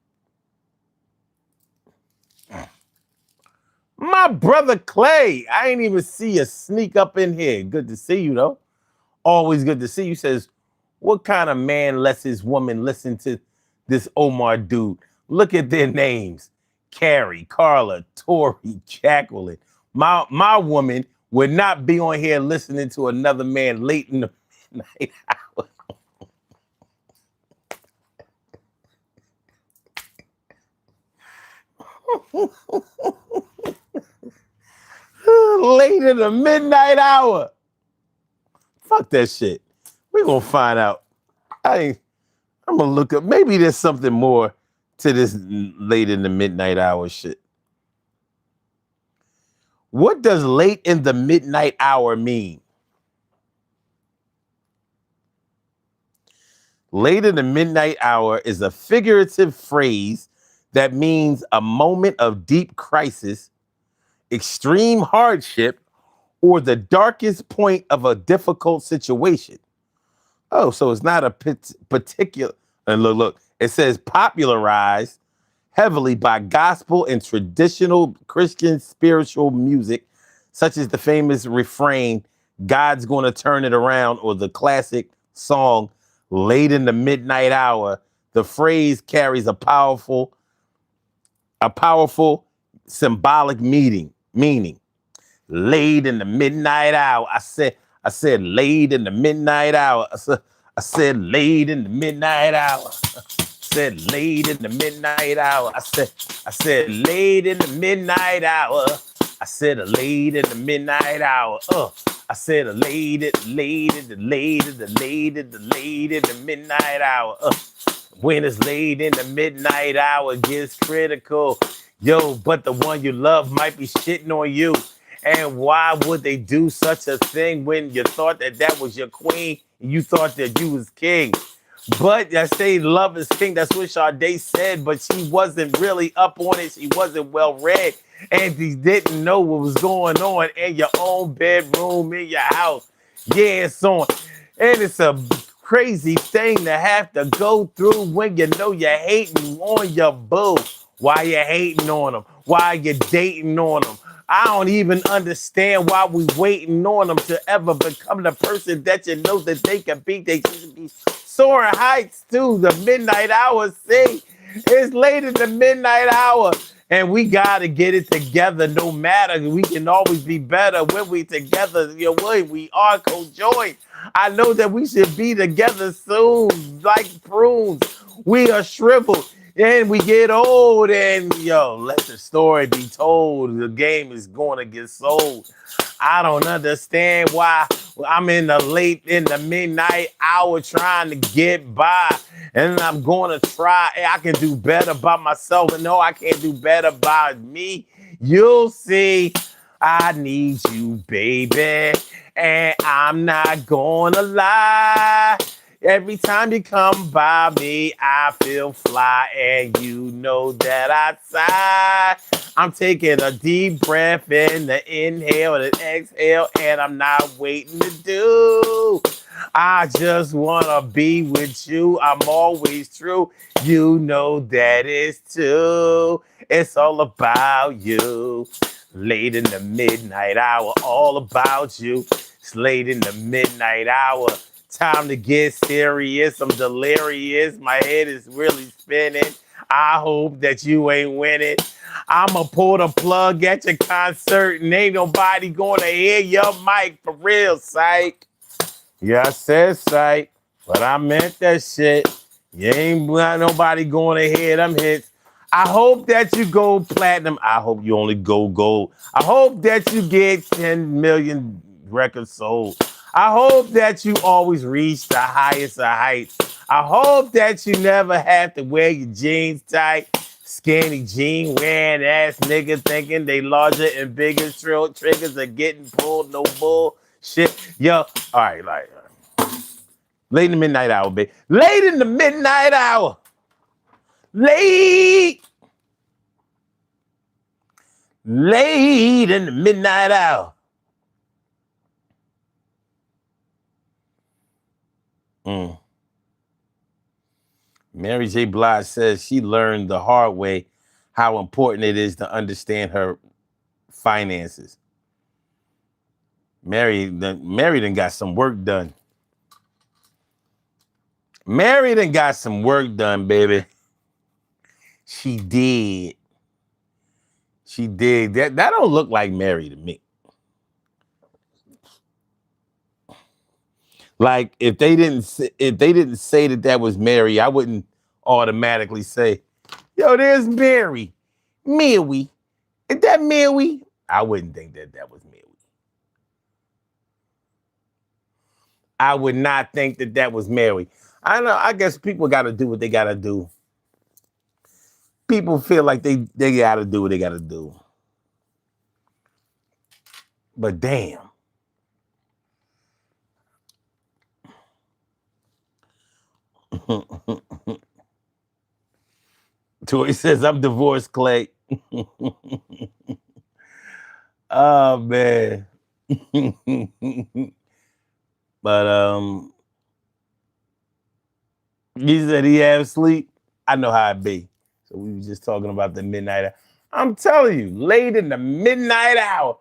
My brother Clay, I ain't even see you sneak up in here. Good to see you, though. Always good to see you. Says, What kind of man lets his woman listen to this Omar dude? Look at their names. Carrie, Carla, Tori, Jacqueline. My woman would not be on here listening to another man late in the night hour. Late in the midnight hour. Fuck that shit. We're gonna find out. I'm gonna look up. Maybe there's something more to this late in the midnight hour shit. What does late in the midnight hour mean? Late in the midnight hour is a figurative phrase that means a moment of deep crisis, extreme hardship, or the darkest point of a difficult situation. Oh, so it's not a particular. And look, it says popularized heavily by gospel and traditional Christian spiritual music, such as the famous refrain, God's gonna turn it around, or the classic song, Late in the Midnight Hour. The phrase carries a powerful symbolic meaning. Late in the midnight hour. I said late in the midnight hour. I said late in the midnight hour. Said late in the midnight hour. I said late in the midnight hour. I said late in the midnight hour. I said late in the midnight hour. When it's late in the midnight hour gets critical. Yo, but the one you love might be shitting on you. And why would they do such a thing when you thought that was your queen and you thought that you was king? But I say love is king. That's what Sade said, but she wasn't really up on it. She wasn't well read. And she didn't know what was going on in your own bedroom, in your house. Yeah, it's on. And it's a crazy thing to have to go through when you know you're hating on your boo. Why you hating on them? Why you dating on them? I don't even understand why we waiting on them to ever become the person that you know that they can be. They should be soaring heights to the midnight hour. See, it's late in the midnight hour. And we got to get it together no matter. We can always be better when we together. You know, we are co-joined. I know that we should be together soon, like prunes. We are shriveled. And we get old and, let the story be told. The game is going to get sold. I don't understand why I'm in the midnight hour trying to get by. And I'm going to try. I can do better by myself. And no, I can't do better by me. You'll see. I need you, baby. And I'm not going to lie. Every time you come by me, I feel fly, and you know that I sigh. I'm taking a deep breath in, the inhale and exhale, and I'm not waiting to do. I just want to be with you. I'm always true. You know that it's true. It's all about you. Late in the midnight hour, all about you. It's late in the midnight hour. Time to get serious. I'm delirious. My head is really spinning. I hope that you ain't winning. I'ma pull the plug at your concert and ain't nobody gonna hear your mic for real, psych. Yeah, I said psych, but I meant that shit. You ain't got nobody gonna hear them hits. I hope that you go platinum. I hope you only go gold. I hope that you get 10 million records sold. I hope that you always reach the highest of heights. I hope that you never have to wear your jeans tight. Skinny jean wearing ass nigga thinking they larger and bigger. Triggers are getting pulled. No bullshit. Yo, all right, like late in the midnight hour, baby. Late in the midnight hour. Late in the midnight hour. Mary J. Blige says she learned the hard way how important it is to understand her finances. Mary done got some work done. Mary done got some work done, baby. She did. She did. That don't look like Mary to me. Like if they didn't say that was Mary, I wouldn't automatically say, "Yo, there's Mary, Mary. Is that Mary?" I wouldn't think that was Mary. I would not think that was Mary. I know. I guess people got to do what they got to do. People feel like they got to do what they got to do. But damn. Tori says, I'm divorced, Clay. Oh, man. But he said he have sleep. I know how it be. So we were just talking about the midnight hour. I'm telling you, late in the midnight hour.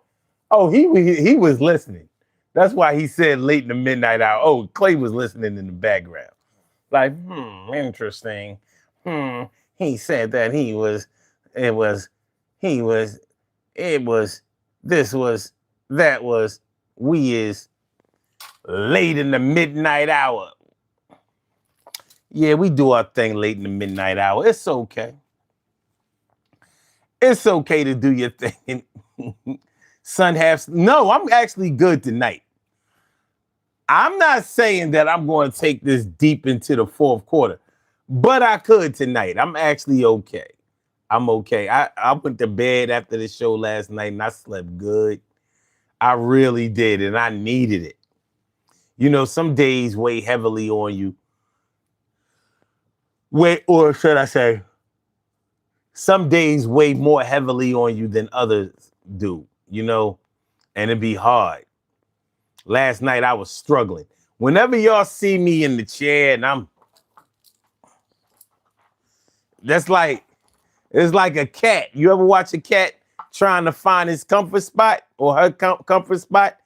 Oh, he was listening. That's why he said late in the midnight hour. Oh, Clay was listening in the background. Like, interesting. He said that this was, that was, we is late in the midnight hour. Yeah, we do our thing late in the midnight hour. It's okay. It's okay to do your thing. No, I'm actually good tonight. I'm not saying that I'm going to take this deep into the fourth quarter, but I could tonight. I'm actually okay. I'm okay. I went to bed after the show last night and I slept good. I really did, and I needed it. You know, some days weigh heavily on you. Or should I say, some days weigh more heavily on you than others do, you know, and it'd be hard. Last night I was struggling. Whenever y'all see me in the chair and it's like a cat. You ever watch a cat trying to find his comfort spot or her comfort spot?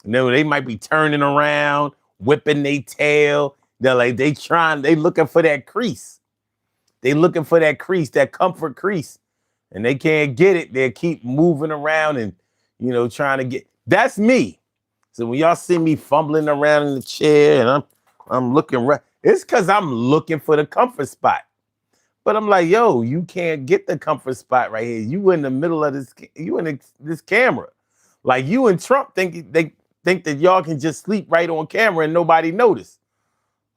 You know, they might be turning around, whipping their tail. They looking for that crease. They looking for that crease, that comfort crease. And they can't get it. They keep moving around and, you know, trying to get. That's me. So when y'all see me fumbling around in the chair and I'm looking right, it's because I'm looking for the comfort spot. But I'm like, yo, you can't get the comfort spot right here. You in the middle of this camera. Like you and Trump think that y'all can just sleep right on camera and nobody notice.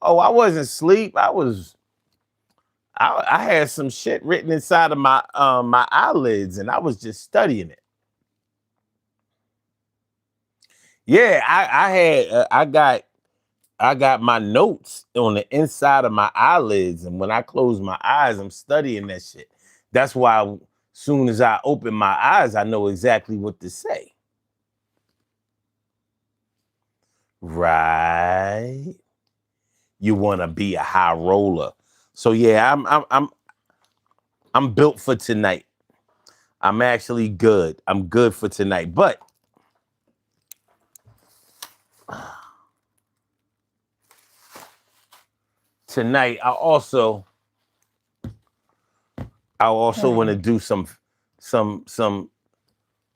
Oh, I wasn't asleep. I had some shit written inside of my eyelids and I was just studying it. Yeah, I got my notes on the inside of my eyelids, and when I close my eyes, I'm studying that shit. That's why soon as I open my eyes, I know exactly what to say. Right? You want to be a high roller. So yeah, I'm built for tonight. I'm actually good. I'm good for tonight. But tonight I also want to do some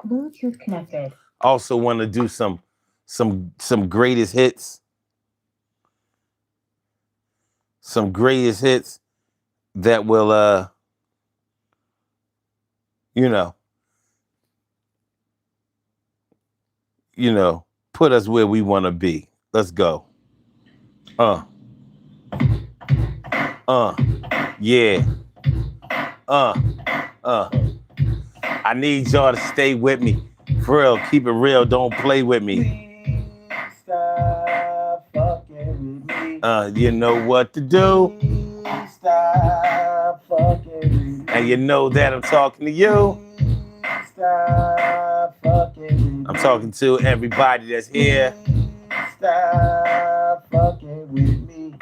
Bluetooth connected. Also want to do some greatest hits. Some greatest hits that will you know, put us where we want to be. Let's go. Yeah. I need y'all to stay with me. For real, keep it real. Don't play with me. Please stop fucking with me. You know what to do. Please stop fucking with me. And you know that I'm talking to you. Please stop fucking with me. I'm talking to everybody that's here. Please stop fucking with me.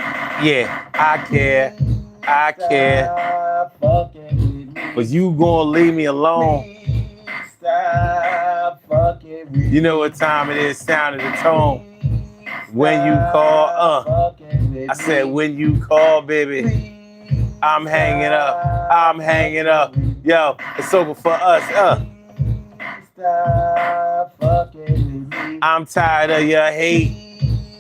Yeah, I care. I care. Stop fucking with me. But you gonna leave me alone. Please stop fucking with me. You know what time it is, sound of the tone. When you call, with I said, me. when you call, baby, Please I'm hanging up. I'm hanging up. Yo, it's over for us. Please stop fucking with me. I'm tired of your hate.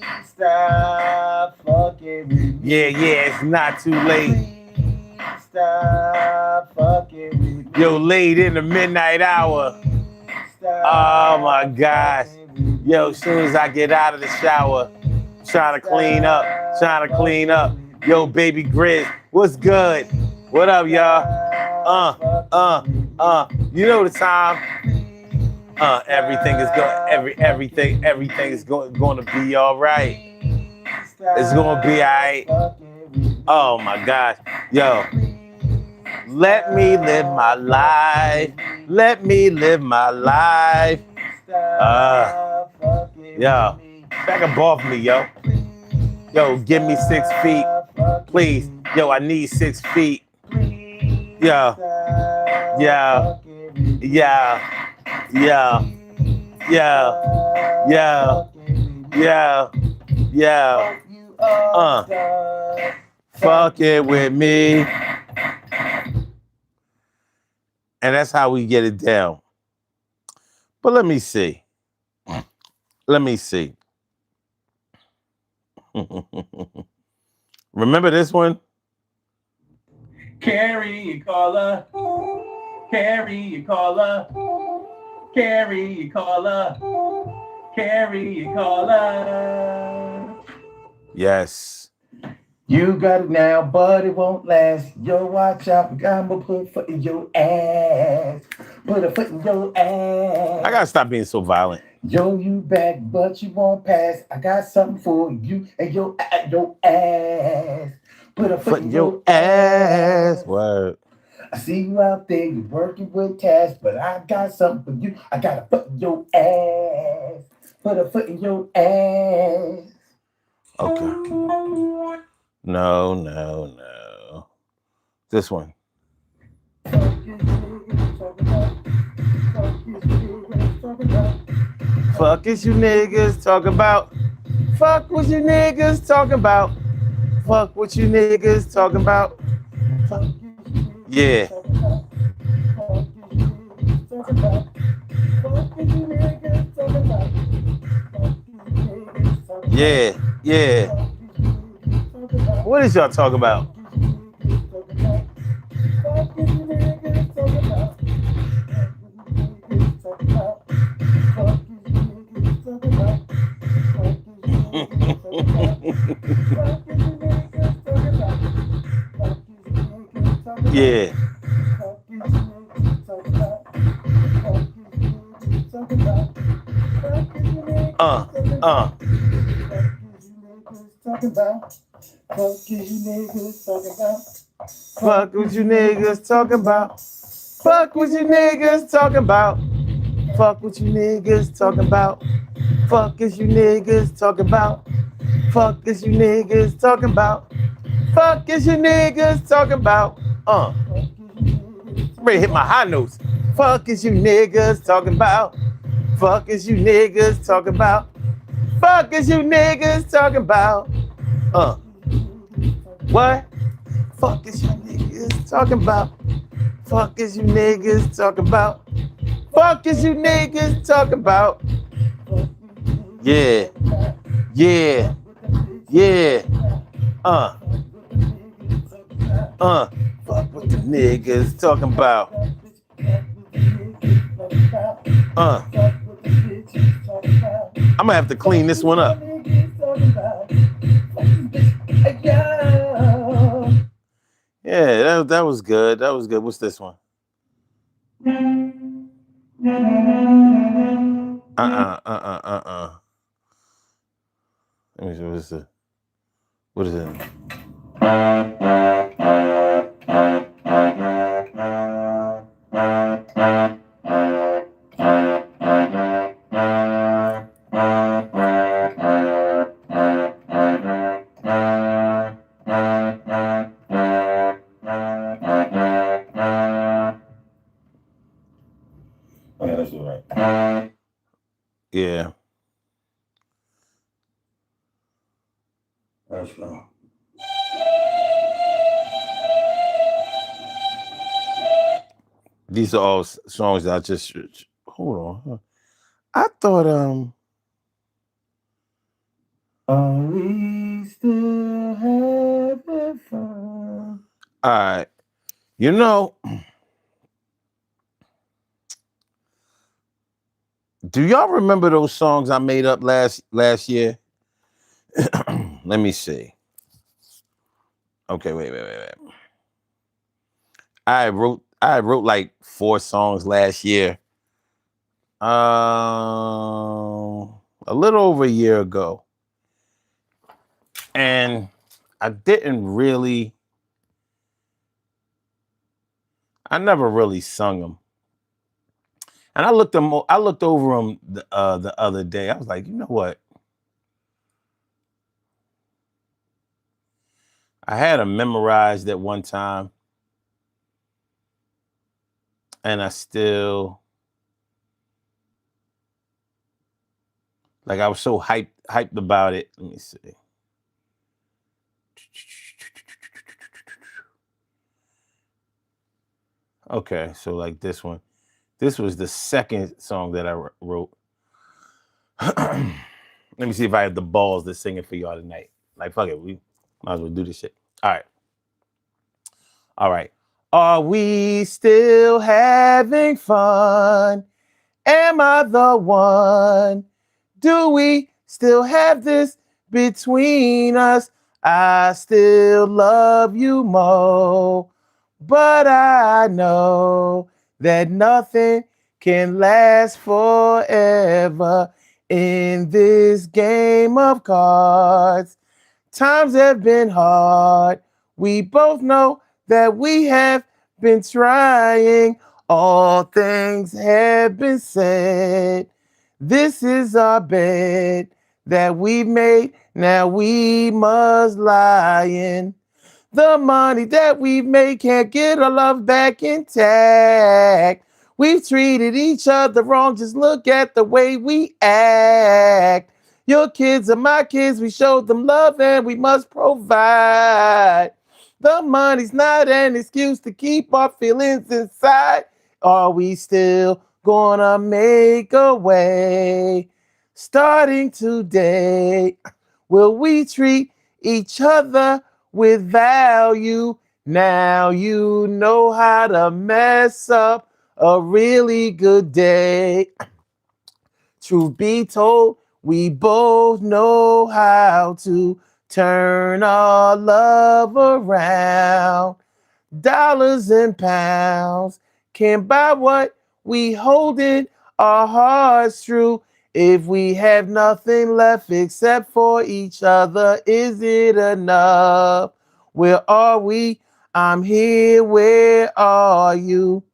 Please stop fucking with me. Yeah, it's not too late. Please stop fucking with me. Yo, late in the midnight hour. Please stop Oh my gosh. fucking with me. Yo, as soon as I get out of the shower, trying to clean up. Yo, baby Grizz, what's good? What up, y'all? You know the time. Everything is going to be all right. It's going to be all right. Oh my gosh. Yo, let me live my life. Let me live my life. Yo, back up off me, yo. Yo, give me 6 feet. Please. Yo, I need 6 feet. Yo. Yeah. Yeah. Yeah. Yeah. Yeah. Yeah. Yeah. Fuck it with me. And that's how we get it down. But let me see. Remember this one? Carry your caller. Carry your caller. Carry your caller. Carry your caller. Yes. You got it now, but it won't last. Yo, watch out. I'ma put a foot in your ass. Put a foot in your ass. I gotta stop being so violent. Yo, you back, but you won't pass. I got something for you and your ass. Put a foot in your ass. Word. I see you out there, you're working with cash, but I got something for you. I got a foot in your ass. Put a foot in your ass. Okay. No. This one. Fuck is you niggas talking about? Fuck what you niggas talking about? Fuck what you niggas talking about? Yeah. Yeah. What is y'all talking about? Yeah. Fuck what you niggas talking about. Fuck what you niggas talking about. Fuck what you niggas talking about. Fuck is you niggas talking about. Fuck is you niggas talking about. Fuck is you niggas talking about. Ready to hit my high notes. Fuck is you niggas talking about. Fuck is you niggas talking about. Fuck is you niggas talking about. What? Fuck is you niggas talking about. Fuck is you niggas talking about. Fuck is you niggas talking about. Yeah. Fuck what the niggas talking about. I'm gonna have to clean this one up. Yeah, that was good. What's this one? Let me see what is it? Okay, let's do it right. Yeah. Let's go. These are all songs that I just hold on. Huh? I thought Are we still having fun? all right. You know, do y'all remember those songs I made up last year? Let me see. Okay, wait. I wrote like 4 songs last year. A little over a year ago. And I didn't really I never really sung them. And I looked over them the other day. I was like, you know what? I had them memorized at one time, and I still like I was so hyped about it. Let me see. Okay, so like this one. This was the second song that I wrote. Let me see if I have the balls to sing it for y'all tonight. Like fuck it, we might as well do this shit. All right. All right. Are we still having fun? Am I the one? Do we still have this between us? I still love you more, but I know that nothing can last forever in this game of cards. Times have been hard. We both know that we have been trying. All things have been said. This is our bed that we made. Now we must lie in. The money that we've made can't get our love back intact. We've treated each other wrong. Just look at the way we act. Your kids are my kids. We showed them love and we must provide. The money's not an excuse to keep our feelings inside. Are we still gonna make a way? Starting today, will we treat each other with value? Now you know how to mess up a really good day. Truth be told, we both know how to turn our love around. Dollars and pounds can't buy what we hold in our hearts true. If we have nothing left except for each other, is it enough? Where are we? I'm here. Where are you?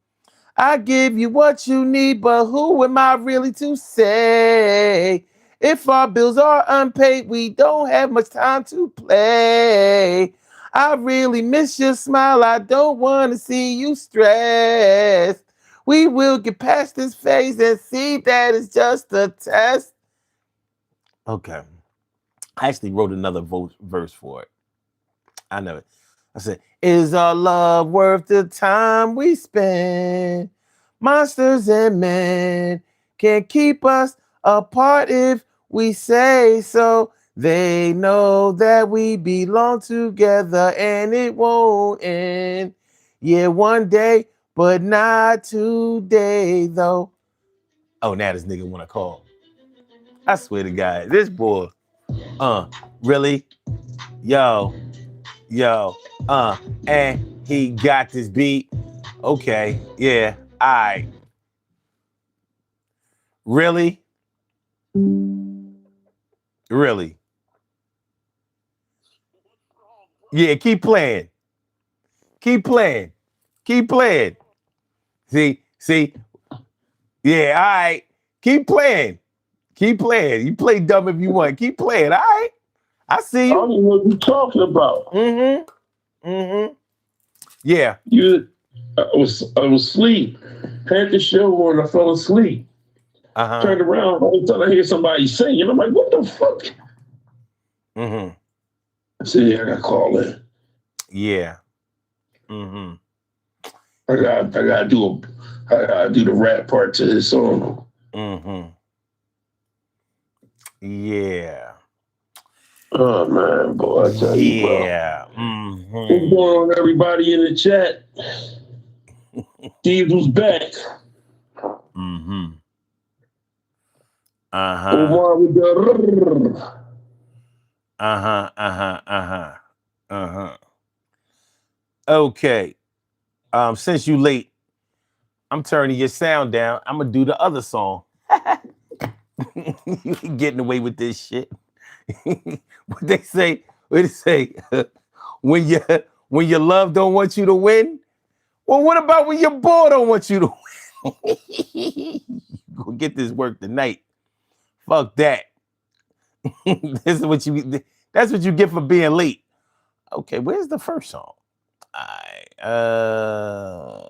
I give you what you need, but who am I really to say? If our bills are unpaid, we don't have much time to play. I really miss your smile. I don't want to see you stressed. We will get past this phase and see that it's just a test. Okay. I actually wrote another verse for it. I know it. I said, is our love worth the time we spend? Monsters and men can't keep us apart if we say so. They know that we belong together and it won't end. Yeah, one day, but not today, though. Oh, now this nigga wanna call. I swear to God, this boy, uh, really? Yo, yo, and he got this beat. Okay, yeah, I really, really, yeah. Keep playing, keep playing. See, yeah. All right, keep playing. You play dumb if you want. Keep playing. All right, I see I you. don't know what you're talking about. Mm-hmm. Yeah. I was asleep. Had the show on. I fell asleep. Uh-huh. Turned around. All of a sudden, I hear somebody singing. I'm like, what the fuck? Mm-hmm. I said, yeah, I got to call in. Yeah. Mm-hmm. I gotta do the rap part to this song. Mm-hmm. Yeah. Oh man, boy, I tell you, bro. Yeah. What's Mm-hmm. going on, everybody in the chat? Steve was back. Mm-hmm. Uh-huh. Omar with the. Uh-huh. Uh-huh. Uh-huh. Uh-huh. Okay. Since you late, I'm turning your sound down. I'm gonna do the other song. You ain't getting away with this shit. What they say, what they say, when you when your love don't want you to win. Well, what about when your boy don't want you to win? Go get this work tonight. Fuck that. This is what you. That's what you get for being late. Okay, where's the first song? Let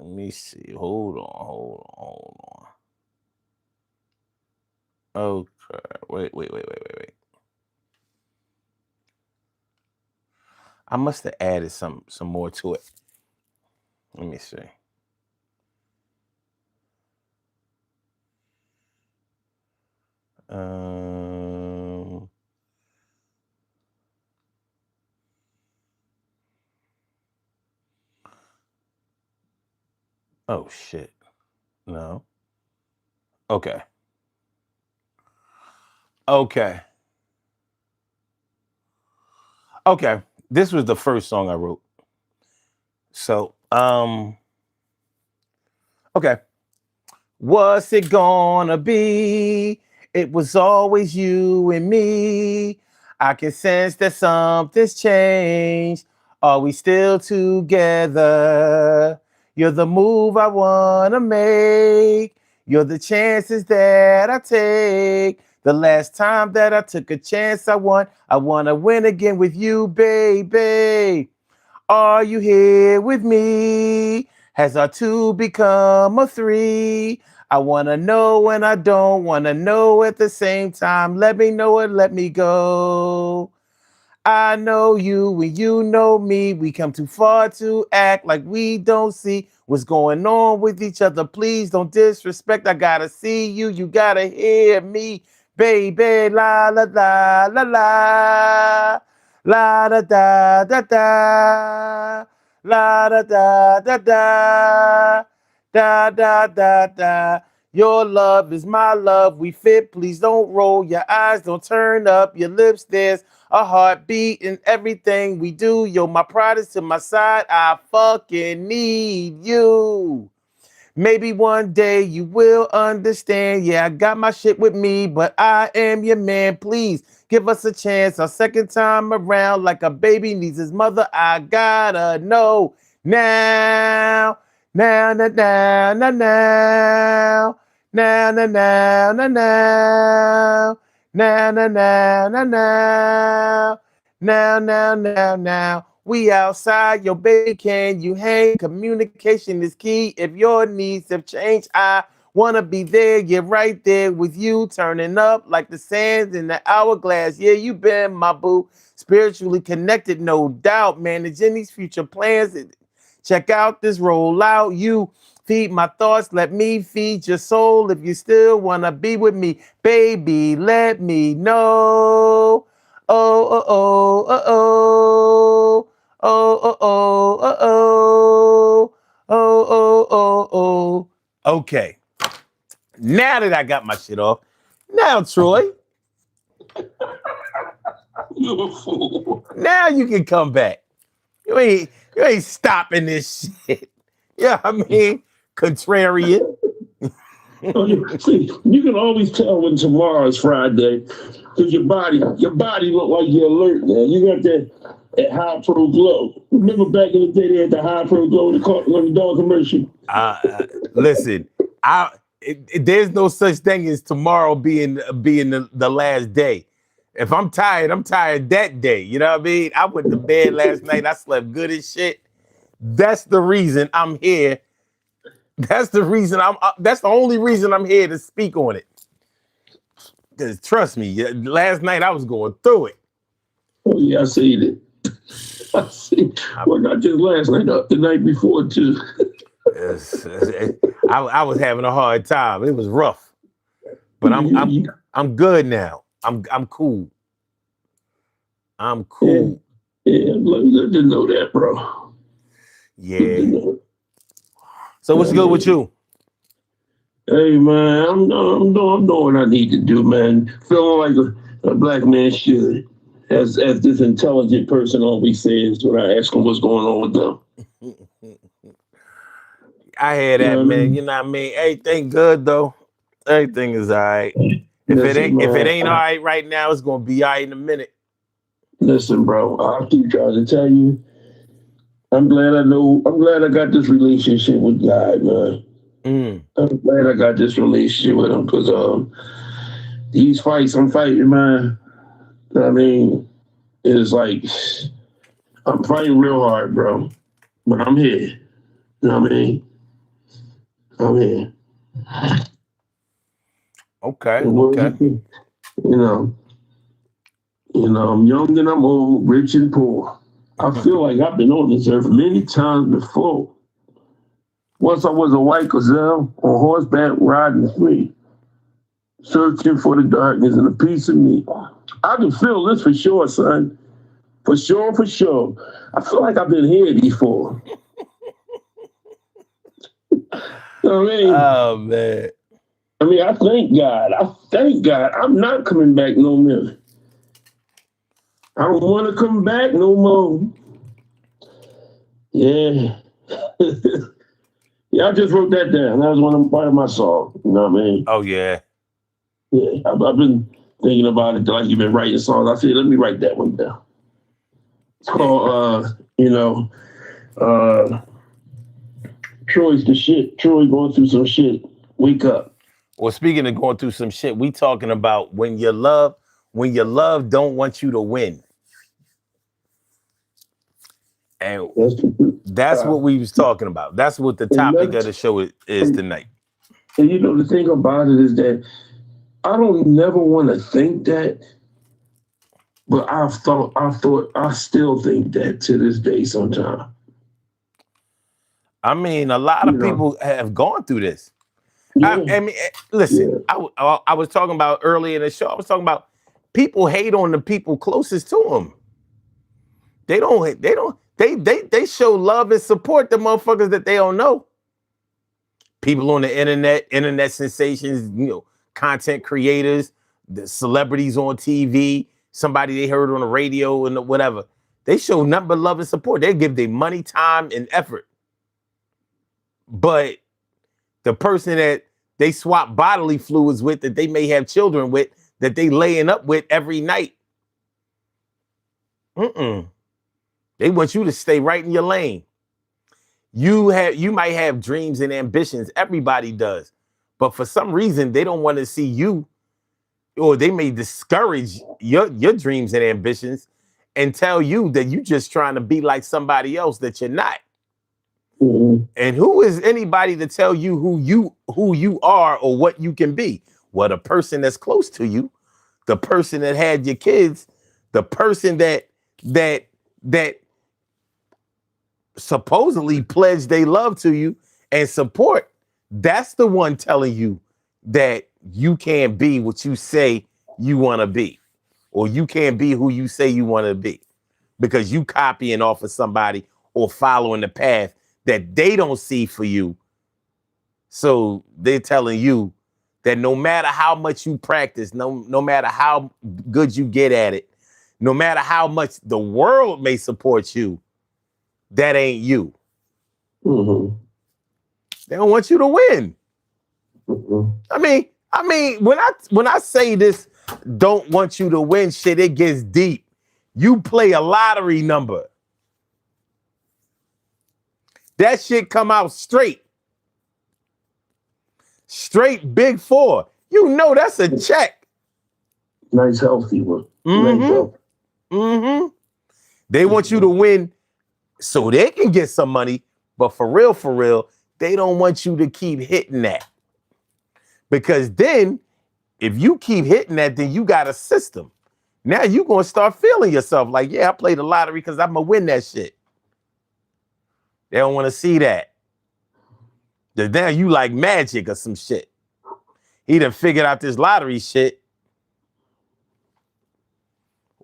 me see. Hold on. Okay, wait. I must have added some more to it. Let me see. Um. Oh shit. No. Okay. Okay. Okay. This was the first song I wrote. So, okay. What's it gonna be? It was always you and me. I can sense that something's changed. Are we still together? You're the move I wanna make. You're the chances that I take. The last time that I took a chance, I won. I wanna win again with you, baby. Are you here with me? Has our two become a three? I wanna know and I don't wanna know at the same time. Let me know and let me go. I know you and you know me. We come too far to act like we don't see what's going on with each other. Please don't disrespect. I gotta see you. You gotta hear me, baby. La la la la la. La da da da da. La da da da da. Da da da da. Your love is my love. We fit. Please don't roll your eyes. Don't turn up your lips. There's a heartbeat in everything we do. Yo, my pride is to my side. I fucking need you. Maybe one day you will understand. Yeah, I got my shit with me, but I am your man. Please give us a chance. Our second time around, like a baby needs his mother. I gotta know now. Now, now, now, now, now. Now, now, now, now, now. Now, now, now, now, now. Now. We outside, your baby, can you hang? Communication is key. If your needs have changed, I wanna be there. You're right there with you, turning up like the sands in the hourglass. Yeah, you been my boo. Spiritually connected, no doubt. Managing these future plans. Check out this rollout. You feed my thoughts. Let me feed your soul. If you still wanna be with me, baby, let me know. Oh. Oh. Okay. Now that I got my shit off, now Troy, You a fool. now you can come back. You ain't stopping this shit. Yeah, I mean, contrarian. See, you can always tell when tomorrow is Friday because your body look like you're alert, man. You got that high pro glow. Remember back in the day they had the high pro glow on the dog commercial. Listen, there's no such thing as tomorrow being the last day. If I'm tired, I'm tired that day. You know what I mean? I went to bed last night. I slept good as shit. That's the reason I'm here. That's the reason that's the only reason I'm here to speak on it. Because trust me, last night I was going through it. Oh yeah, I see it. I see. Well, not just last night, the night before too. I was having a hard time. It was rough, but You- I'm good now. I'm cool. I'm yeah, cool. yeah. Good to know that, bro. Good to Yeah. know. So what's I good with mean, you? hey man, I'm doing what I need to do, man. Feeling like a black man should, as this intelligent person always says when I ask him what's going on with them. I hear You that, know what I man. You mean? know what I mean? Everything good though. Everything is all right. Listen, If it man. ain't all right right now, it's gonna be all right in a minute. Listen, bro. I keep trying to tell you. I'm glad I know. I'm glad I got this relationship with God, man. Mm. I'm glad I got this relationship with him because these fights I'm fighting, man. I mean, it's like I'm fighting real hard, bro. But I'm here. You know what I mean? I'm here. Okay, And okay. you know, I'm young and I'm old, rich and poor. I feel like I've been on this earth many times before. Once I was a white gazelle on horseback riding free, searching for the darkness and a piece of me. I can feel this for sure, son. For sure, for sure. I feel like I've been here before. You know what I mean? Oh man. I thank God. I thank God. I'm not coming back no more. I don't want to come back no more. Yeah. Yeah, I just wrote that down. That was part of my song. You know what I mean? Oh yeah. Yeah, I've been thinking about it like you've been writing songs. I said, let me write that one down. It's Yeah. called, uh, Troy's the shit. Troy going through some shit. Wake up. Well, speaking of going through some shit, we talking about when your love don't want you to win. And That's the that's uh, what we was talking about. That's what the and topic of the show is and, tonight. and the thing about it is that I don't never want to think that, but I still think that to this day sometimes. I mean, a lot You of know, people have gone through this. yeah, I mean, listen, yeah. I was talking about earlier in the show. I was talking about people hate on the people closest to them. They show love and support the motherfuckers that they don't know. People on the internet sensations, content creators, the celebrities on TV, somebody they heard on the radio and whatever. They show nothing but love and support. They give their money, time, and effort. But the person that they swap bodily fluids with, that they may have children with, that they laying up with every night, they want you to stay right in your lane. You might have dreams and ambitions. Everybody does. But for some reason, they don't want to see you, or they may discourage your dreams and ambitions and tell you that you just trying to be like somebody else that you're not. Mm-hmm. And who is anybody to tell you who you are or what you can be? Well, the person that's close to you, the person that had your kids, the person that supposedly pledged they love to you and support, that's the one telling you that you can't be what you say you want to be, or you can't be who you say you want to be, because you copying off of somebody or following the path that they don't see for you. So they're telling you that no matter how much you practice, no matter how good you get at it, no matter how much the world may support you, that ain't you. Mm-hmm. They don't want you to win. Mm-hmm. I mean, when I say this, don't want you to win shit, it gets deep. You play a lottery number. That shit come out straight. Straight big four. You know that's a check. Nice healthy one. Nice Mm-hmm. healthy. Mm-hmm. They want you to win so they can get some money, but for real, they don't want you to keep hitting that. Because then, if you keep hitting that, then you got a system. Now you gonna start feeling yourself like, yeah, I played the lottery because I'm gonna win that shit. They don't want to see that. Now you like magic or some shit. He done figured out this lottery shit.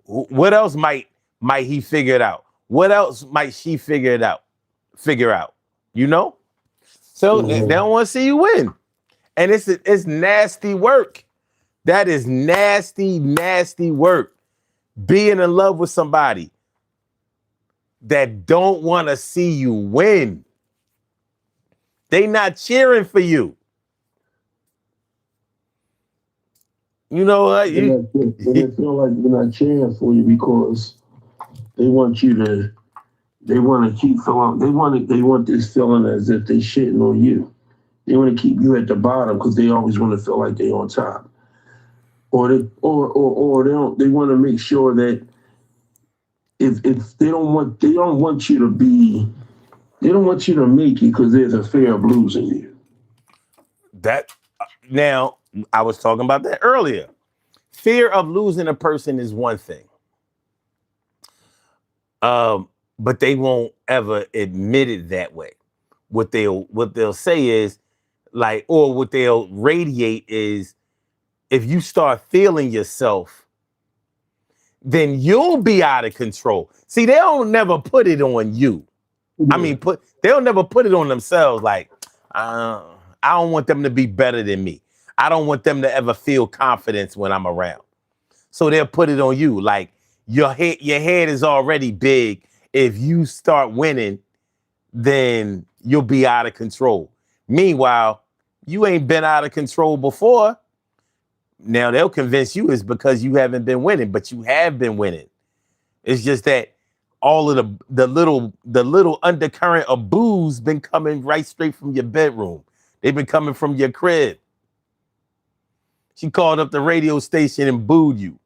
What else might he figure it out? What else might she figure out? You know? So they don't want to see you win. And it's nasty work. That is nasty, nasty work. Being in love with somebody that don't want to see you win. They not cheering for you. You know what? They feel like they're not cheering for you because they want you to. They want to keep feeling. They want this feeling as if they shitting on you. They want to keep you at the bottom because they always want to feel like they're on top. Or they don't. They want to make sure that if they don't want you to be. They don't want you to make it because there's a fear of losing you. That now I was talking about that earlier. Fear of losing a person is one thing. But they won't ever admit it that way. What they'll say is like, or what they'll radiate is, if you start feeling yourself, then you'll be out of control. See, they'll never put it on you. Yeah. I mean, they'll never put it on themselves. Like, I don't want them to be better than me. I don't want them to ever feel confidence when I'm around. So they'll put it on you. Like, your head is already big. If you start winning, then you'll be out of control. Meanwhile, you ain't been out of control before. Now they'll convince you it's because you haven't been winning, but you have been winning. It's just that all of the little undercurrent of booze been coming right straight from your bedroom. They've been coming from your crib. She called up the radio station and booed you.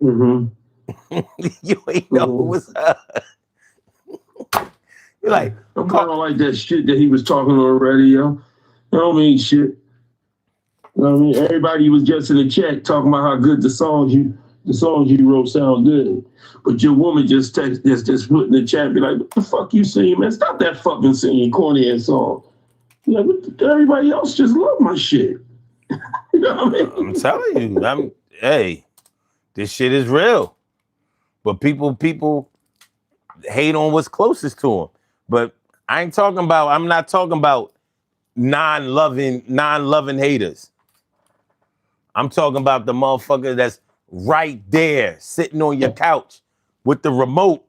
Mm-hmm. You ain't know what's up. You're like, I'm kind of like that shit that he was talking on the radio. I don't mean shit. You know what I mean? Everybody was just in the chat talking about how good the songs you wrote sound good. But your woman just put in the chat and be like, what the fuck you singing, man? Stop that fucking singing corny ass song. Like, everybody else just love my shit. You know what I mean? I'm telling you, hey, this shit is real. But people hate on what's closest to them. But I'm not talking about non-loving haters. I'm talking about the motherfucker that's right there sitting on your couch with the remote.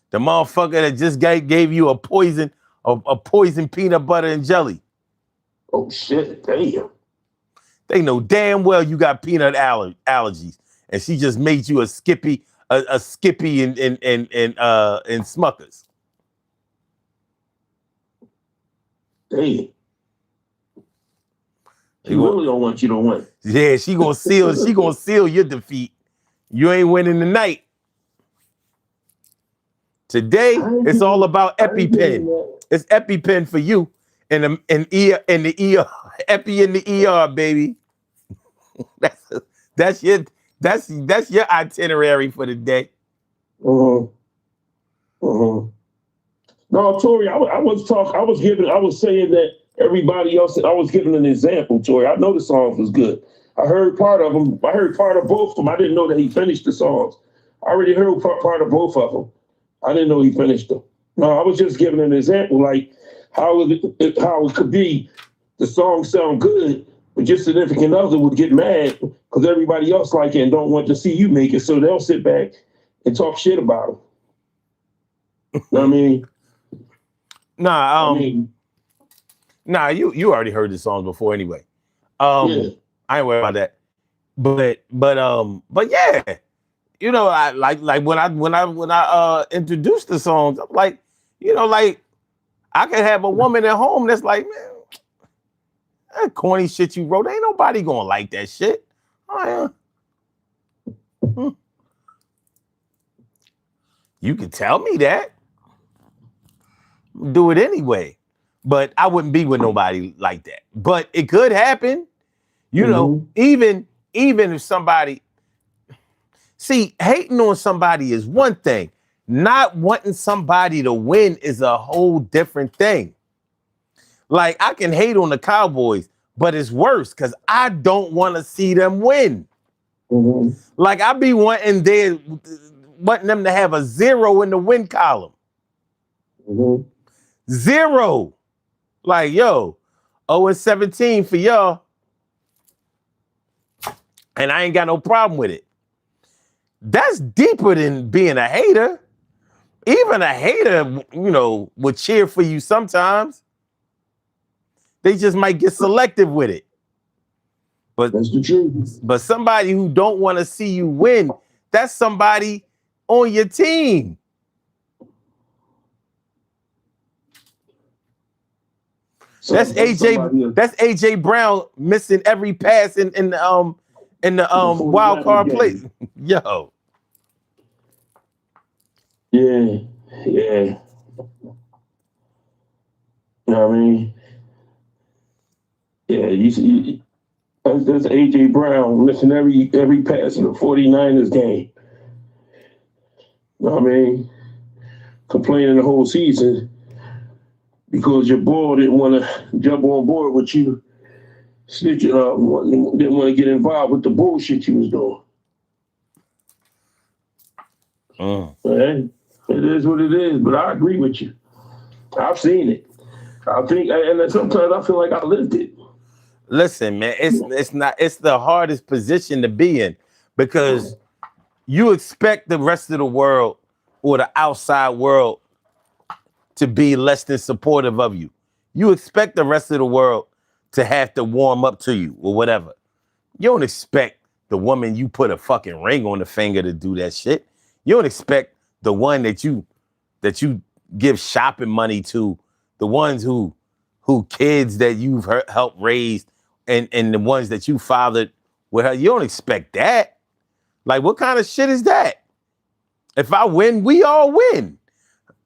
The motherfucker that just gave you a poison peanut butter and jelly. Oh shit, damn. They know damn well you got peanut allergies, and she just made you a Skippy and Smuckers. Damn. She really don't want you to win. Yeah, she gonna seal your defeat. You ain't winning tonight. Today, it's all about EpiPen. It's EpiPen for you, and the ER, Epi in the ER, baby. That's your itinerary for the day. No, Tori, I was saying that everybody else. I was giving an example, Tori. I know the songs was good. I heard part of them. I heard part of both of them. I didn't know that he finished the songs. I already heard part of both of them. I didn't know he finished them. No, I was just giving an example, like how it could be the songs sound good, but your significant other would get mad because everybody else like it and don't want to see you make it, so they'll sit back and talk shit about them. You know what I mean? Nah, you already heard the songs before anyway. Yeah. I ain't worried about that. But yeah, you know, I like when I introduced the songs, I'm like, you know, like I could have a woman at home that's like, man, that corny shit you wrote, ain't nobody gonna like that shit. Oh, yeah. You can tell me that. Do it anyway. But I wouldn't be with nobody like that. But it could happen. You know, even even if somebody, see, hating on somebody is one thing. Not wanting somebody to win is a whole different thing. Like, I can hate on the Cowboys, but it's worse because I don't want to see them win. Mm-hmm. Like, I be wanting them to have a 0 in the win column. Mm-hmm. 0. Like, yo, 0-17 for y'all. And I ain't got no problem with it. That's deeper than being a hater. Even a hater, would cheer for you sometimes. They just might get selective with it. But that's the truth. But somebody who don't want to see you win, that's somebody on your team. That's AJ Brown missing every pass in the wild card play. Yo. Yeah. You know what I mean? Yeah, that's AJ Brown missing every pass in the 49ers game. You know what I mean? Complaining the whole season because your boy didn't want to jump on board with you, didn't want to get involved with the bullshit you was doing. Hey, it is what it is, but I agree with you. I've seen it. And sometimes I feel like I lived it. Listen, man, it's the hardest position to be in because you expect the rest of the world or the outside world to be less than supportive of you. You expect the rest of the world to have to warm up to you or whatever. You don't expect the woman you put a fucking ring on the finger to do that shit. You don't expect the one that you give shopping money to, the ones who kids that you've helped raise and the ones that you fathered with her. You don't expect that. Like, what kind of shit is that? If I win, we all win.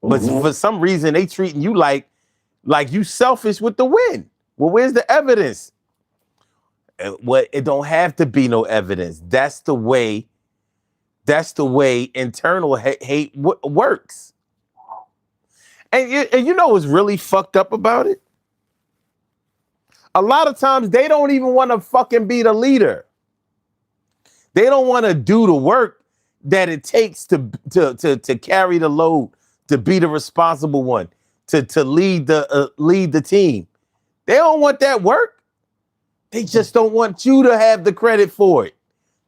But for some reason, they treating you like you selfish with the win. Well, where's the evidence? Well, it don't have to be no evidence. That's the way internal hate works. And you know what's really fucked up about it? A lot of times they don't even want to fucking be the leader. They don't want to do the work that it takes to carry the load, to be the responsible one, to lead the team. They don't want that work. They just don't want you to have the credit for it.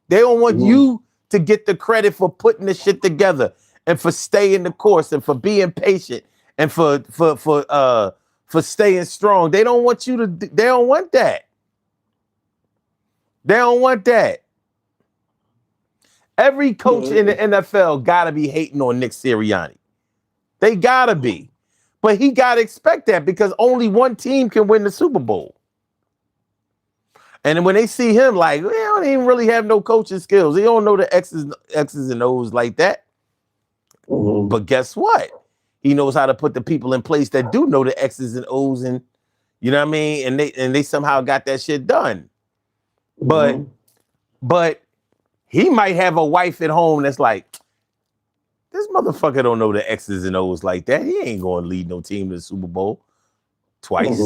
They don't want you to get the credit for putting the shit together and for staying the course and for being patient and for staying strong. They don't want you to. They don't want that. They don't want that. Every coach in the NFL gotta be hating on Nick Sirianni. They gotta be. But he gotta expect that because only one team can win the Super Bowl. And when they see him, like, they don't even really have no coaching skills. They don't know the X's and O's like that. But guess what? He knows how to put the people in place that do know the X's and O's, and you know what I mean? And they somehow got that shit done. But he might have a wife at home that's like, this motherfucker don't know the X's and O's like that. He ain't going to lead no team to the Super Bowl twice.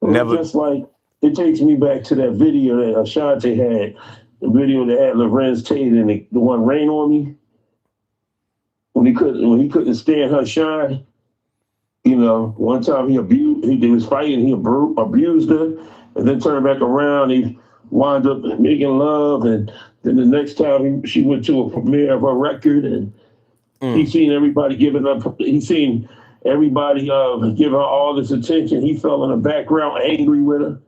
Never. Just like it takes me back to that video that Ashanti had, the video that had Lorenz Tate and the one "Rain on Me." When he couldn't stand her shine, one time he was fighting, he abused her, and then turned back around, he wound up making love, and then the next time she went to a premiere of her record, and he seen everybody giving her all this attention. He fell in the background, angry with her.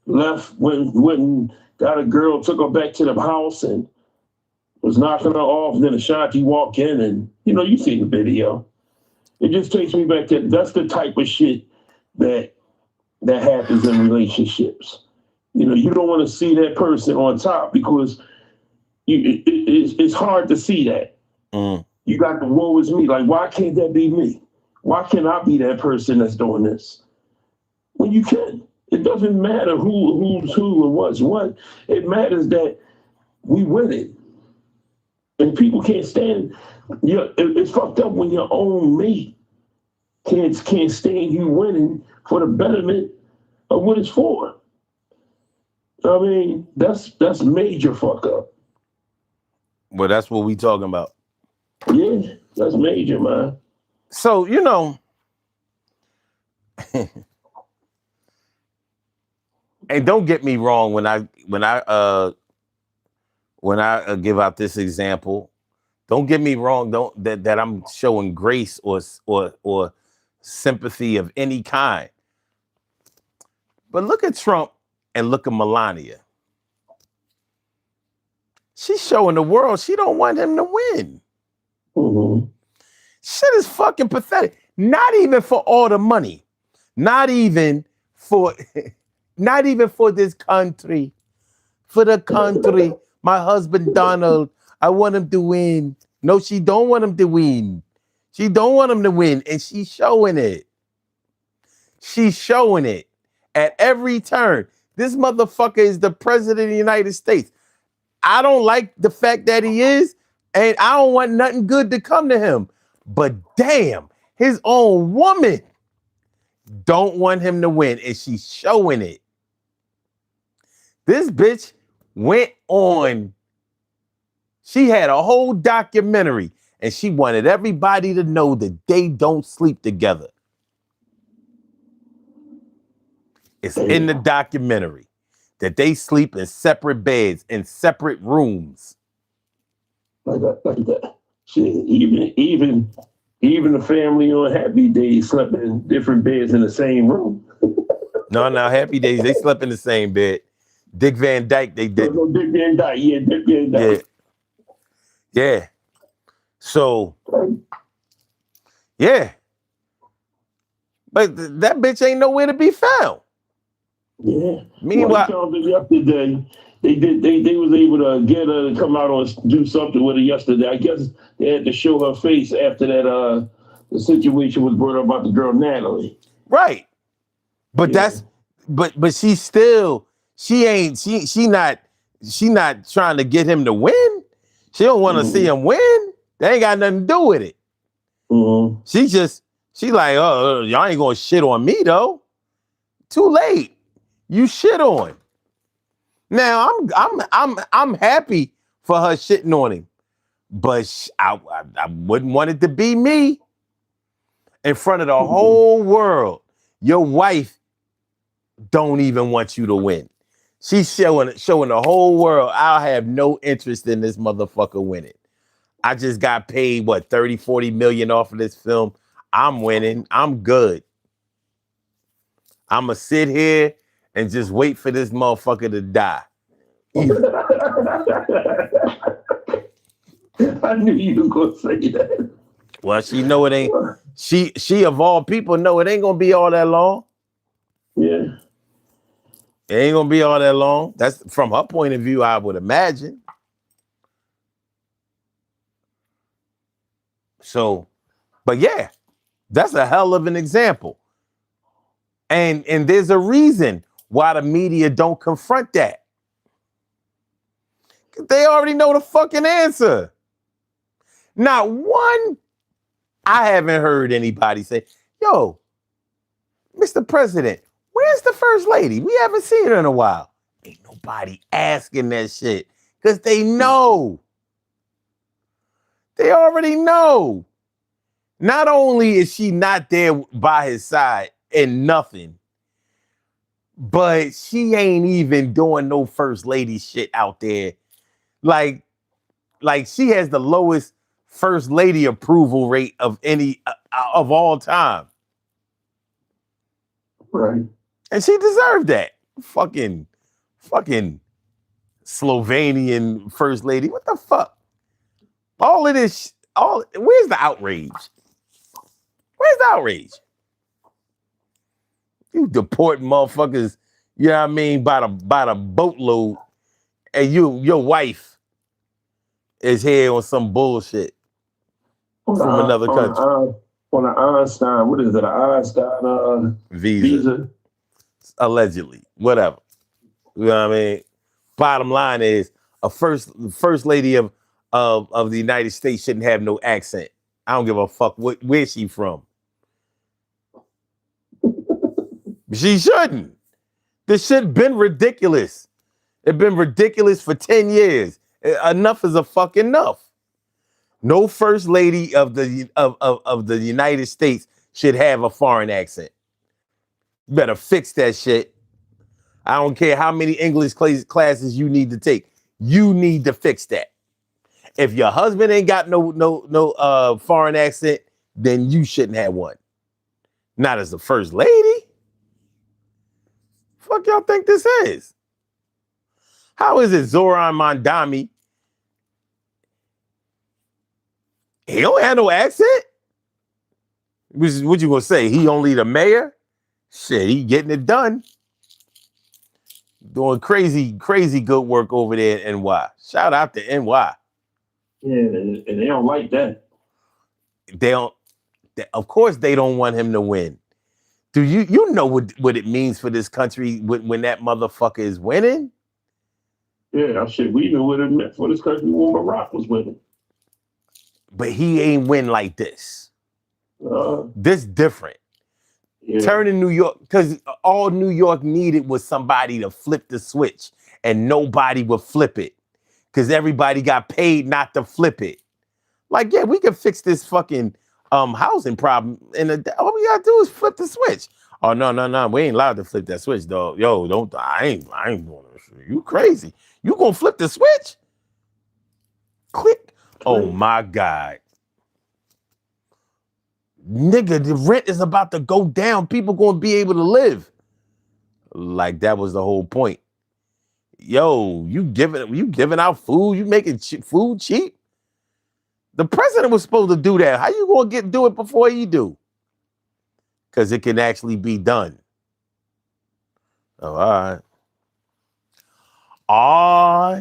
Left, went and got a girl, took her back to the house, and was knocking her off. And then Ashanti walked in, and you seen the video. It just takes me back to that's the type of shit that happens in relationships. You don't want to see that person on top because it's hard to see that. You got the woe is me. Like, why can't that be me? Why can't I be that person that's doing this? When you can. It doesn't matter who's who and what's what. It matters that we win it. And people can't stand. It's fucked up when your own mate can't stand you winning for the betterment of what it's for. I mean, that's major fuck up. Well, that's what we talking about. Yeah, that's major, man. So, and don't get me wrong when I give out this example. Don't get me wrong. Don't that I'm showing grace or sympathy of any kind. But look at Trump and look at Melania. She's showing the world she don't want him to win. Mm-hmm. Shit is fucking pathetic. Not even for all the money. Not even for this country. For the country. My husband Donald, I want him to win. No, she don't want him to win. She don't want him to win. And she's showing it. She's showing it at every turn. This motherfucker is the president of the United States. I don't like the fact that he is, and I don't want nothing good to come to him. But damn, his own woman don't want him to win, and she's showing it. This bitch went on. She had a whole documentary, and she wanted everybody to know that they don't sleep together. It's in the documentary that they sleep in separate beds, in separate rooms. Like that. Shit, even the family on Happy Days slept in different beds in the same room. No, Happy Days, they slept in the same bed. Dick Van Dyke, they did. Dick Van Dyke, yeah, Dick Van Dyke. Yeah. So, yeah. But that bitch ain't nowhere to be found. Yeah. Meanwhile, yesterday, they was able to get her to come out and do something with her yesterday. I guess they had to show her face after that the situation was brought up about the girl Natalie. Right. But but she's still she not trying to get him to win. She don't want to see him win. They ain't got nothing to do with it. Mm-hmm. She like, oh, y'all ain't gonna shit on me though. Too late. You shit on. Now I'm happy for her shitting on him, but I wouldn't want it to be me in front of the whole world. Your wife don't even want you to win. She's showing the whole world, I'll have no interest in this motherfucker winning. I just got paid, 30, 40 million off of this film. I'm winning. I'm good. I'm going to sit here and just wait for this motherfucker to die. I knew you were going to say that. Well, she know it ain't. She of all people know it ain't going to be all that long. Yeah. It ain't going to be all that long. That's from her point of view, I would imagine. So, but yeah, that's a hell of an example. And there's a reason why the media don't confront that. They already know the fucking answer. Not one, I haven't heard anybody say, yo, Mr. President, where's the first lady? We haven't seen her in a while. Ain't nobody asking that shit because they know. They already know. Not only is she not there by his side and nothing, but she ain't even doing no first lady shit out there. Like she has the lowest first lady approval rate of any of all time. Right. And she deserved that. Fucking Slovenian first lady. What the fuck? All of this, where's the outrage? Where's the outrage? You deport motherfuckers, you know what I mean, by the boatload, and your wife is here on some bullshit from another country. On an Einstein, what is it? An Einstein visa. allegedly, whatever. You know what I mean? Bottom line is a first lady of the United States shouldn't have no accent. I don't give a fuck where she from. She shouldn't. This shit been ridiculous. It's been ridiculous for 10 years. Enough is a fucking enough. No first lady of the United States should have a foreign accent. You better fix that shit. I don't care how many English classes you need to take. You need to fix that. If your husband ain't got no foreign accent, then you shouldn't have one. Not as the first lady. Fuck y'all think this is? How is it Zoran Mondami? He don't have no accent? What you gonna say? He only the mayor? Shit, he getting it done. Doing crazy good work over there in NY. Shout out to NY. Yeah, and they don't like that. Of course they don't want him to win. Do you know what it means for this country when that motherfucker is winning? Yeah, shit, we knew what it meant for this country when Barack was winning. But he ain't win like this. This different. Yeah. Turning New York, because all New York needed was somebody to flip the switch, and nobody would flip it because everybody got paid not to flip it. Like, yeah, we can fix this fucking housing problem, and all we gotta do is flip the switch. Oh no, we ain't allowed to flip that switch, dog. Yo, don't I ain't doing this. You crazy? You gonna flip the switch? Click. Oh my God. Nigga, the rent is about to go down. People gonna be able to live. Like that was the whole point. Yo, you giving out food? You making food cheap? The president was supposed to do that. How you gonna do it before he do? Because it can actually be done. Oh, all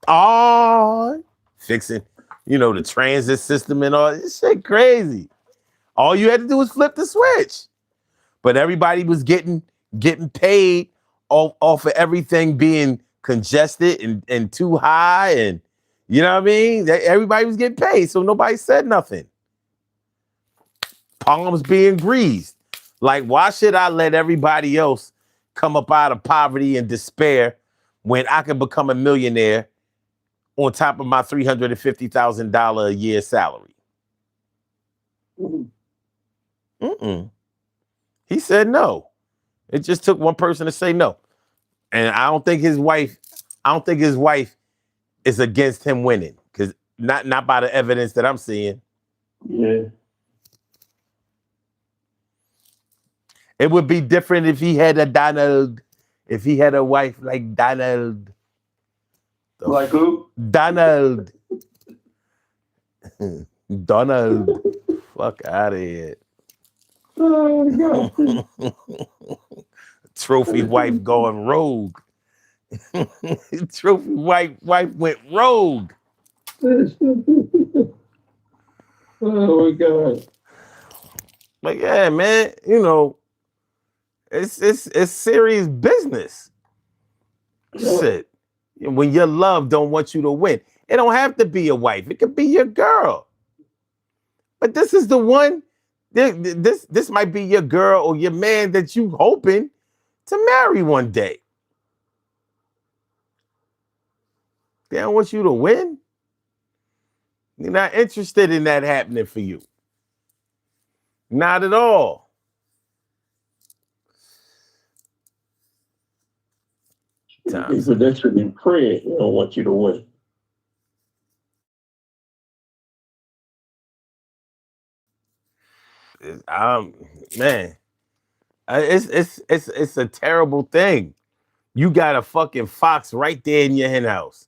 right. Fixing, the transit system and all this shit crazy. All you had to do was flip the switch. But everybody was getting paid off of everything being congested and too high, and you know what I mean? Everybody was getting paid, so nobody said nothing. Palms being greased. Like, why should I let everybody else come up out of poverty and despair when I can become a millionaire on top of my $350,000 a year salary? He said no. It just took one person to say no. And I don't think his wife is against him winning, because not by the evidence that I'm seeing. Yeah. It would be different if he had if he had a wife like Donald. Like who? Donald. Donald. Fuck out of here. Oh, God. Trophy wife going rogue. Trophy wife went rogue. Oh my God. But yeah, man, it's serious business. Shit. When your love don't want you to win, it don't have to be your wife. It could be your girl. But this is the one. This might be your girl or your man that you hoping to marry one day. They don't want you to win. You're not interested in that happening for you. Not at all. Prediction and prayer. They don't want you to win. Man, it's a terrible thing. You got a fucking fox right there in your hen house.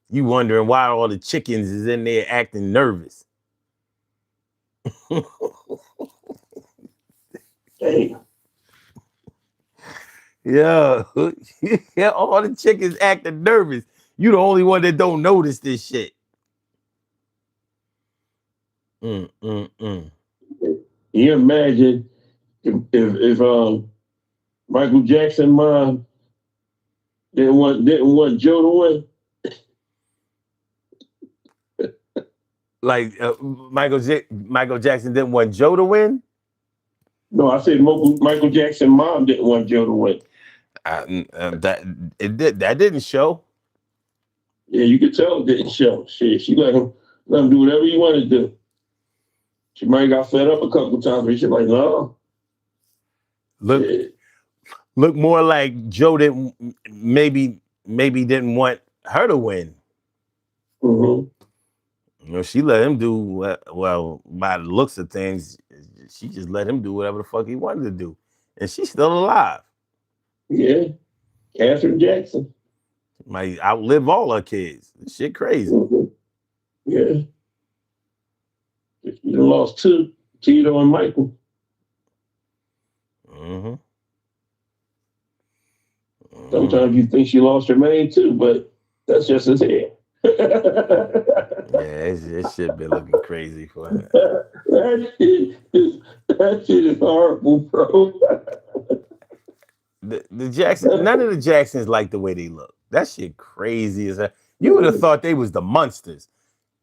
You wondering why all the chickens is in there acting nervous. Hey. Yeah, all the chickens acting nervous. You the only one that don't notice this shit. You imagine if Michael Jackson mom didn't want Joe to win. Like Michael Jackson didn't want Joe to win. No, I said Michael Jackson mom didn't want Joe to win. That didn't show. Yeah, you could tell it didn't show. Shit, she let him do whatever he wanted to do. She might have got fed up a couple of times, but she's like, no. Look more like Joe didn't maybe didn't want her to win. Mm-hmm. You know, she let him do well by the looks of things. She just let him do whatever the fuck he wanted to do, and she's still alive. Yeah, Catherine Jackson Might outlive all her kids. This shit crazy. Mm-hmm. Yeah, you lost two, Tito and Michael. Mm-hmm. Sometimes you think she lost her man too, but that's just his head. Yeah, this shit been looking crazy for her. That shit is horrible, bro. The Jackson, none of the Jacksons like the way they look. That shit crazy as hell. You would have thought they was the monsters.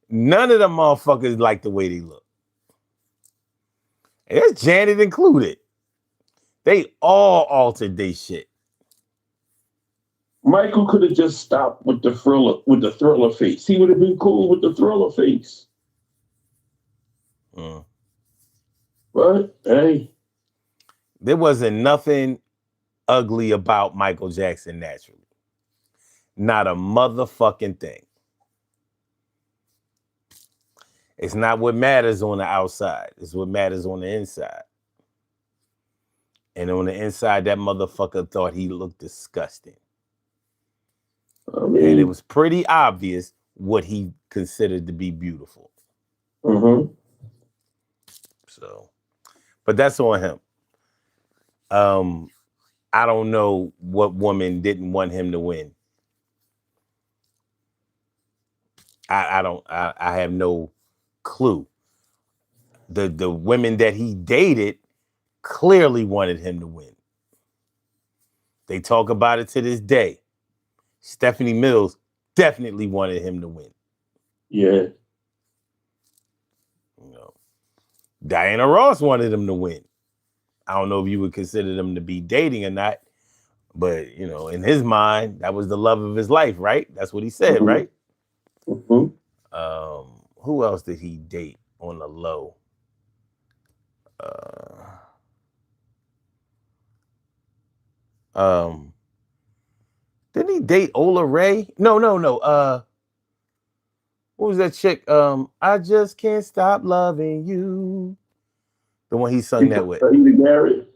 None of them motherfuckers like the way they look. And that's Janet included. They all altered their shit. Michael could have just stopped with the thriller face. He would have been cool with the thriller face. But hey, there wasn't nothing ugly about Michael Jackson naturally. Not a motherfucking thing. It's not what matters on the outside. It's what matters on the inside. And on the inside, that motherfucker thought he looked disgusting. And it was pretty obvious what he considered to be beautiful. Mm-hmm. So, but that's on him. I don't know what woman didn't want him to win. I have no clue. The women that he dated clearly wanted him to win. They talk about it to this day. Stephanie Mills definitely wanted him to win. Yeah. You know, Diana Ross wanted him to win. I don't know if you would consider them to be dating or not, but you know, in his mind, that was the love of his life, right? That's what he said, Mm-hmm. right? Mm-hmm. Who else did he date on the low? Didn't he date Ola Ray? No. What was that chick? I just can't stop loving you. The one he sung that with. Garrett.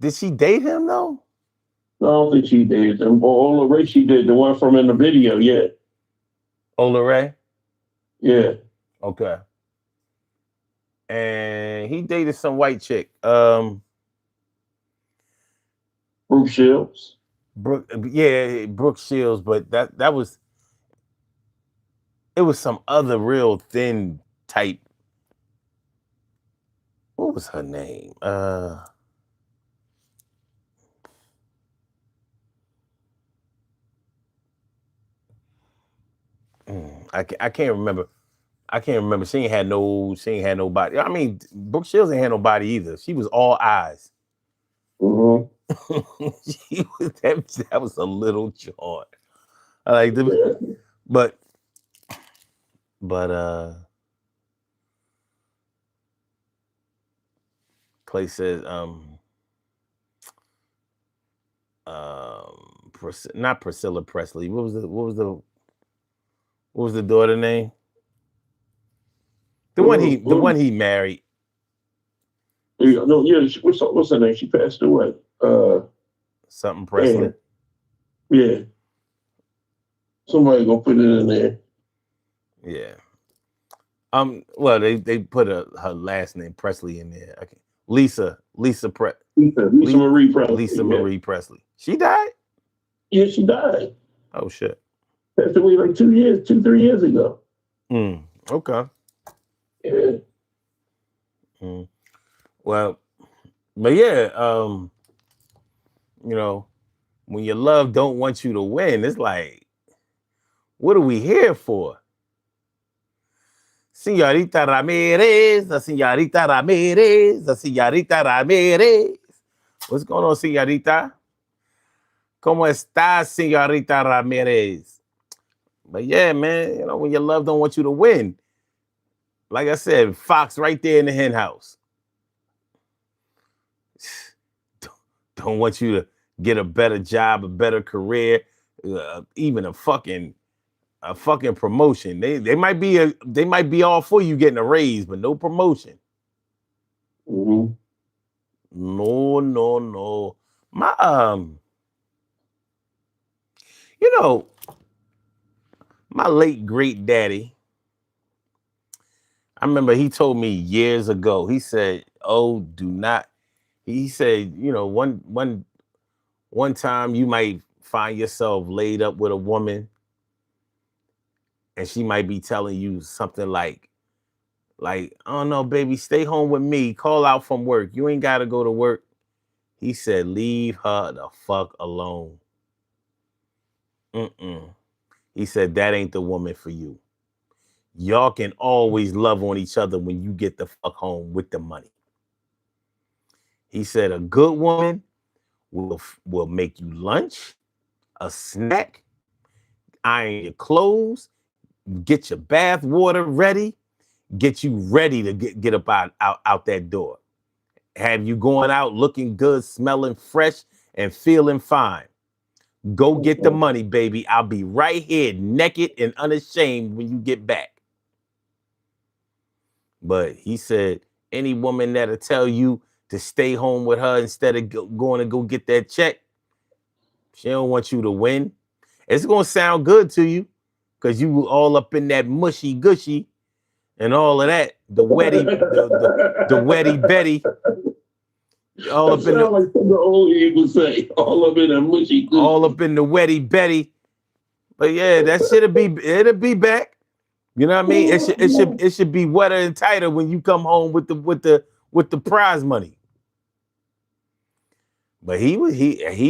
Did she date him though? No, I don't think she did. Ola Ray, she did. The one from in the video, yeah. Ola Ray? Yeah. Okay. And he dated some white chick. Brooke Shields. Brooke Shields, but that was it was some other real thin type. What was her name? I can't remember. I can't remember. She ain't had nobody. I mean, Brooke Shields ain't had nobody either. She was all eyes. Mm-hmm. That was a little joint. I like the, but Clay says not Priscilla Presley. What was the daughter name? The one he married. No, yeah. What's her name? She passed away. Something Presley. Yeah. Somebody gonna put it in there. Yeah. Well, they put her last name Presley in there. Okay. Lisa Marie Presley. Lisa Marie Presley. She died? Yeah, she died. Oh shit. Passed away like 3 years ago. Okay. Yeah. Well, But yeah, you know, when your love don't want you to win, it's like, what are we here for? Señorita Ramirez, the Señorita Ramirez, the Señorita Ramirez. What's going on, Señorita? ¿Cómo estás, Señorita Ramirez? But yeah, man, when your love don't want you to win, like I said, Fox right there in the hen house. Don't want you to get a better job, a better career, even a fucking promotion. They might be all for you getting a raise, but no promotion. Mm-hmm. No, no, no. My you know, my late great daddy, I remember he told me years ago, he said, "Oh, do not." He said, one time you might find yourself laid up with a woman and she might be telling you something like, "Oh no, baby, stay home with me. Call out from work. You ain't gotta go to work." He said, "Leave her the fuck alone." Mm-mm. He said, "That ain't the woman for you. Y'all can always love on each other when you get the fuck home with the money." He said, "A good woman will make you lunch, a snack, iron your clothes, get your bath water ready, get you ready to get up out that door. Have you going out looking good, smelling fresh, and feeling fine. Go get the money, baby. I'll be right here, naked and unashamed when you get back." But he said, any woman that'll tell you to stay home with her instead of going to go get that check, she don't want you to win. It's gonna sound good to you because you all up in that mushy gushy and all of that. The wetty Betty, all That up in sounds the like something the old head would say. All of it a mushy all gushy. up in the wetty Betty. But yeah, that it'll be back. You know what I mean? It should be wetter and tighter when you come home with the prize money. But he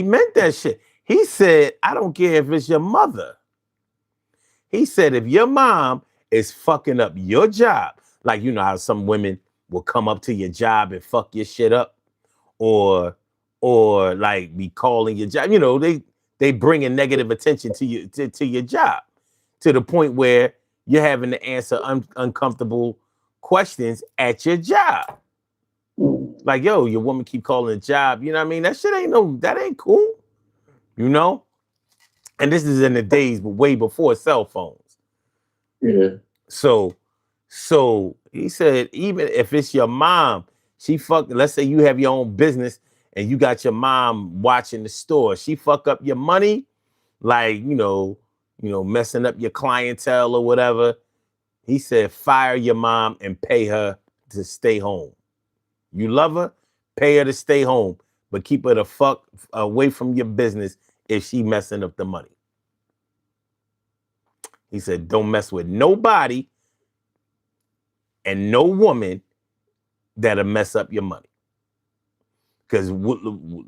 meant that shit. He said, "I don't care if it's your mother." He said, "If your mom is fucking up your job, like you know how some women will come up to your job and fuck your shit up, or like be calling your job, they bring a negative attention to your job to the point where you're having to answer uncomfortable questions at your job. Like, yo, your woman keep calling a job. You know what I mean? That ain't cool. You know? And this is in the days, but way before cell phones. Yeah. So, he said, even if it's your mom, let's say you have your own business and you got your mom watching the store. She fuck up your money, like, messing up your clientele or whatever. He said, fire your mom and pay her to stay home. You love her, pay her to stay home, but keep her the fuck away from your business if she messing up the money. He said, don't mess with nobody and no woman that'll mess up your money. Because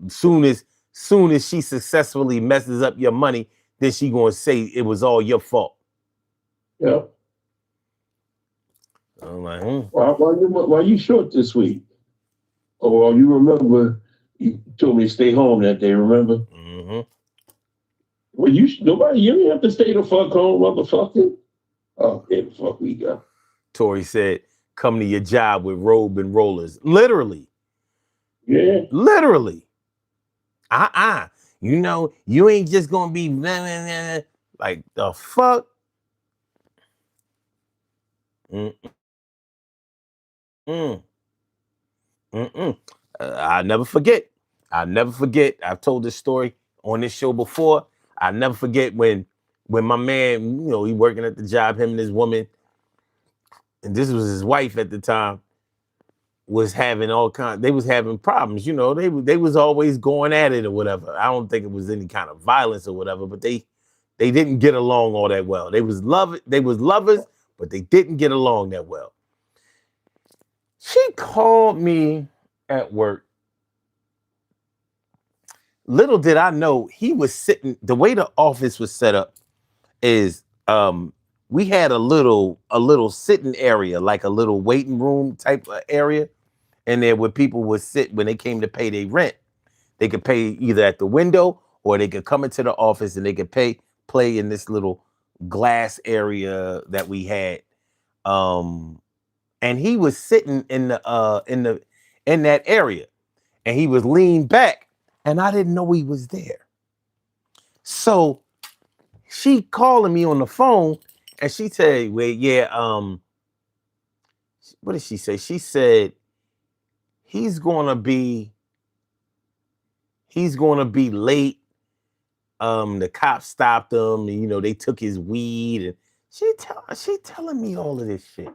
soon as she successfully messes up your money, then she gonna say it was all your fault. Yeah. I'm like, Why you short this week? Oh, you remember you told me to stay home that day, remember? mm-hmm. Well, you didn't have to stay the fuck home, motherfucker. Oh, yeah, the fuck we go. Tori said, come to your job with robe and rollers. Literally. Yeah. Literally. You ain't just gonna be like the fuck. Mm-mm. Mm-mm. I'll never forget. I'll never forget. I've told this story on this show before. I'll never forget when my man, he working at the job, him and his woman, and this was his wife at the time, was having they was having problems. They was always going at it or whatever. I don't think it was any kind of violence or whatever, but they didn't get along all that well. They was lovers, but they didn't get along that well. She called me at work Little did I know he was sitting. The way the office was set up is we had a little sitting area, like a little waiting room type of area, and there where people would sit when they came to pay their rent. They could pay either at the window or they could come into the office and they could play in this little glass area that we had. Um, and he was sitting in that area, and he was leaned back, and I didn't know he was there. So she calling me on the phone, and she said, "Well, yeah, what did she say? She said he's gonna be he's gonna be late. The cops stopped him, and they took his weed, and she telling me all of this shit.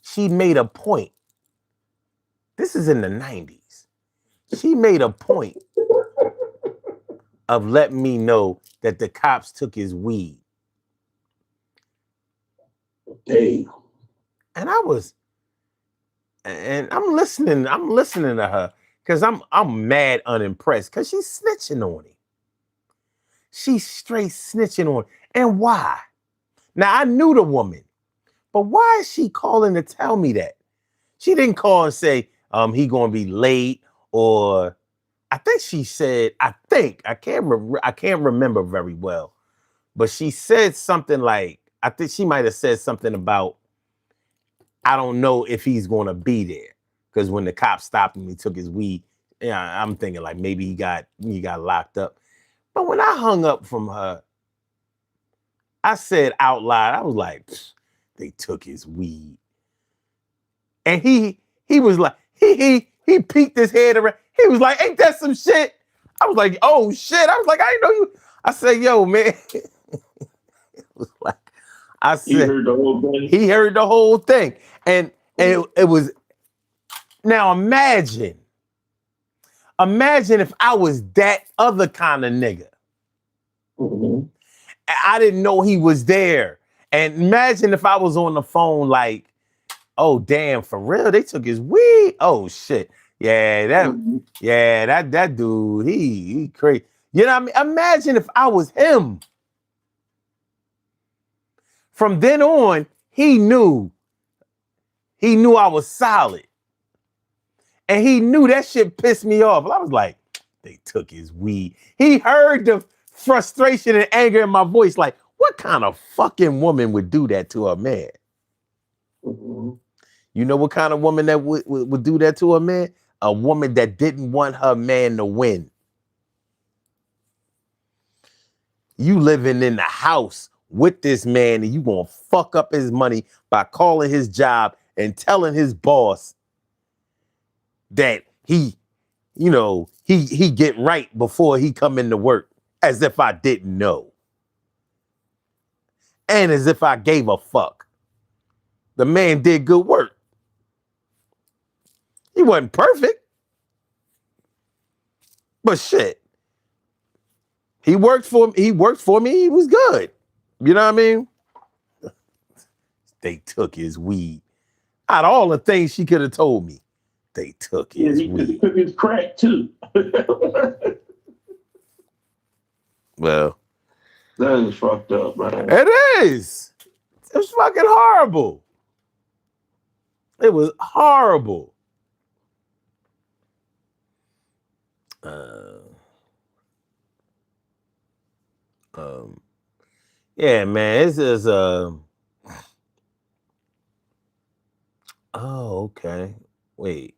She made a point. This is in the 90s. She made a point of letting me know that the cops took his weed. Damn. And I'm listening to her because I'm mad unimpressed because she's snitching on him. She's straight snitching on him. And why? Now I knew the woman, but why is she calling to tell me that? She didn't call and say he gonna be late, or I think she said, I can't remember very well, but she said something like, I think she might have said something about, I don't know if he's gonna be there, because when the cops stopped him, he took his weed. Yeah, I'm thinking like maybe he got locked up. But when I hung up from her, I said out loud, I was like, they took his weed. And he was like, he peeked his head around. He was like, ain't that some shit? I was like, oh shit. I was like, I didn't know you. I said, yo, man. It was like, I He said, heard the whole thing. he heard the whole thing. And it was, now imagine if I was that other kind of nigga. Mhm. I didn't know he was there. And imagine if I was on the phone like, oh damn, for real, they took his weed. Oh shit, yeah, Mhm. that dude, he crazy. You know what I mean? Imagine if I was him. From then on, he knew I was solid, and he knew that shit pissed me off. I was like, they took his weed. He heard the frustration and anger in my voice. Like, what kind of fucking woman would do that to a man? Mhm. You know what kind of woman that would do that to a man? A woman that didn't want her man to win. You living in the house with this man and you gonna fuck up his money by calling his job and telling his boss that he get right before he come into work, as if I didn't know. And as if I gave a fuck. The man did good work. He wasn't perfect, but shit. He worked for me. He was good. You know what I mean? They took his weed. Out of all the things she could have told me, they took Yeah, his he weed. took his crack too. Well, That is fucked up, man. it is. It's fucking horrible. It was horrible. Uh, um, yeah, man. This is oh, okay. Wait.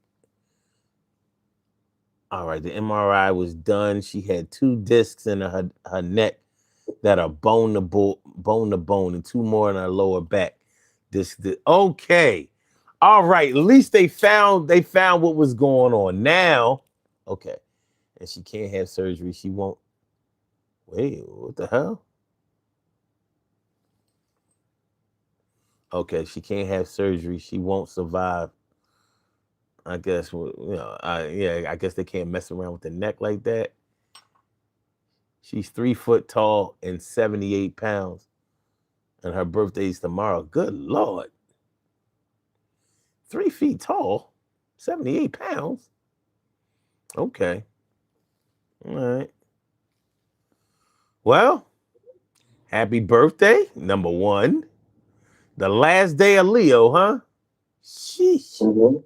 All right. The MRI was done. She had 2 discs in her neck that are bone to bone, and 2 more in her lower back. Okay. All right. At least they found what was going on. Now, okay. And she can't have surgery. She won't. Wait, what the hell? Okay, she can't have surgery. She won't survive. I guess I guess they can't mess around with the neck like that. She's 3 foot tall and 78 pounds, and her birthday's tomorrow. Good Lord. 3 feet tall, 78 pounds. Okay. All right. Well, happy birthday, number one. The last day of Leo, huh? Sheesh. Mhm.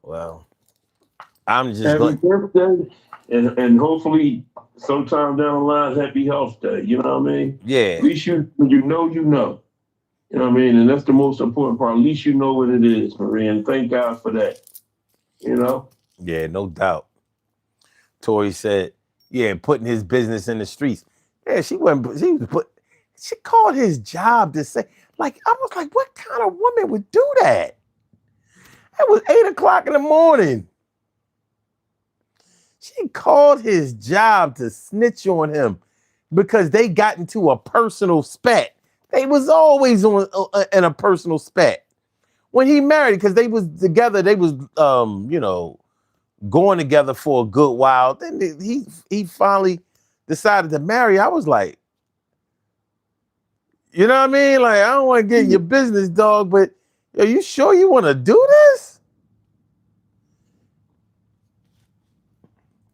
Well, I'm just Happy going. birthday, and hopefully sometime down the line, happy health day. You know what I mean? At Yeah, least you know you know. You know what I mean? And that's the most important part. At least you know what it is, Maria. And thank God for that. You know? yeah, no doubt. Tori said, yeah, putting his business in the streets. Yeah, she wasn't. She was put. She called his job to say, like, I was like, what kind of woman would do that? It was 8 o'clock in the morning. She called his job to snitch on him because they got into a personal spat. They was always on in a personal spat. When he married, because they was together, they was going together for a good while. Then he finally decided to marry. I was like, you know what I mean? Like, I don't want to get in your business, dog, but are you sure you want to do this?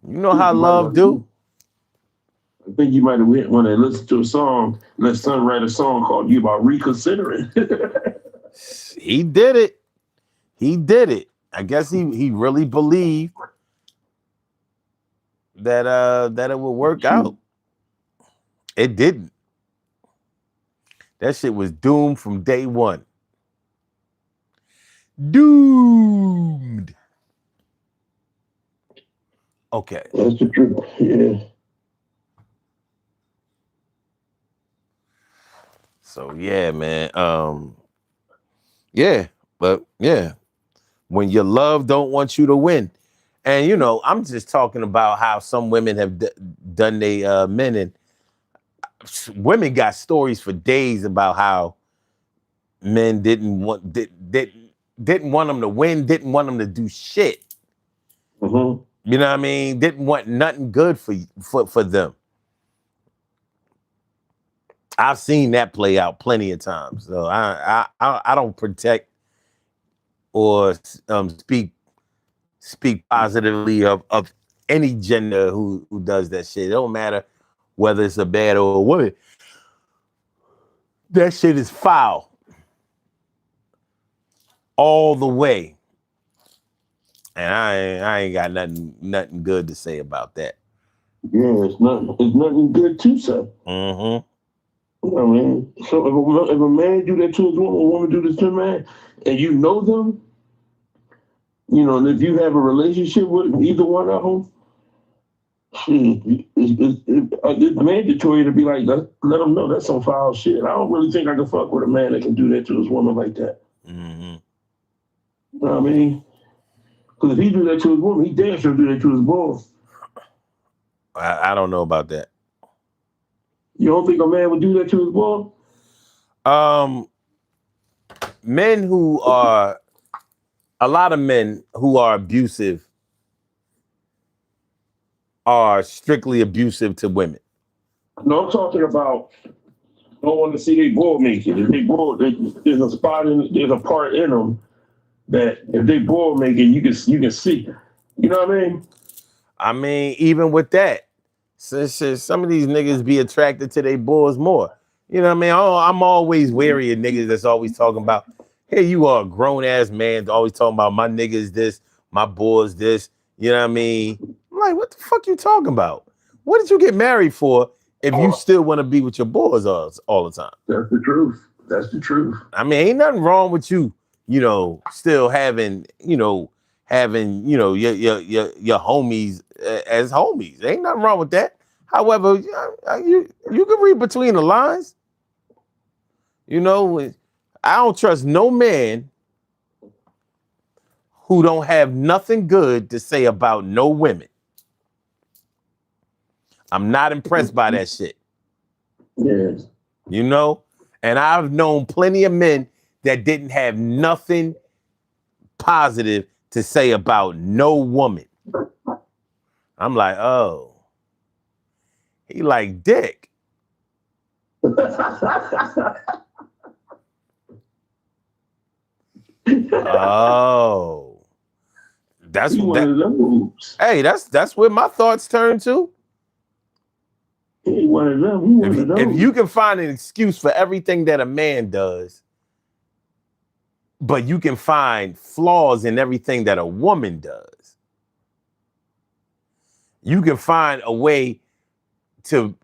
You know how You might love want to. do? I think you might have want to listen to a song. Let son write a song called "You About Reconsidering." He did it. He did it. I guess he really believed that it would work out. It didn't. That shit was doomed from day one. Doomed. Okay. That's the truth. Yeah. So yeah, man. Yeah, but yeah, when your love don't want you to win, and I'm just talking about how some women have done they men, and women got stories for days about how men didn't want them to win, didn't want them to do shit. Mm-hmm. You know what I mean? Didn't want nothing good for them. I've seen that play out plenty of times. So I don't protect or speak positively of any gender who does that shit. It don't matter whether it's a bad or a woman. That shit is foul all the way. And I ain't got nothing good to say about that. Yeah, it's nothing good to say. Mm-hmm. I mean, so if a man do that to a woman do this to a man, and you know them, and if you have a relationship with either one of them, it's mandatory to be like, let them know that's some foul shit. I don't really think I can fuck with a man that can do that to his woman like that. Mm-hmm. You know what I mean? Because if he do that to his woman, he damn sure do that to his boy. I don't know about that. You don't think a man would do that to his boy? Um, men who are a lot of men who are abusive are strictly abusive to women. No, I'm talking about don't want to see they boy make it. If they boy, there's a spot there's a part in them that if they boy make it, you can see. You know what I mean? I mean, even with that, some of these niggas be attracted to their boys more. You know what I mean? I'm always wary of niggas that's always talking about, hey, you are a grown ass man, always talking about my niggas this, my boys this. You know what I mean? I'm like, what the fuck you talking about? What did you get married for if you still want to be with your boys all the time? That's the truth. That's the truth. I mean, ain't nothing wrong with you, still having, your homies as homies. Ain't nothing wrong with that. However, you can read between the lines. I don't trust no man who don't have nothing good to say about no women. I'm not impressed by that shit. Yes. You know? And I've known plenty of men that didn't have nothing positive to say about no woman. I'm like, oh, he like dick. Oh, that's He what one that. of those. Hey, that's where my thoughts turn to. He one one of them. You one of those. If you can find an excuse for everything that a man does, but you can find flaws in everything that a woman does, you can find a way to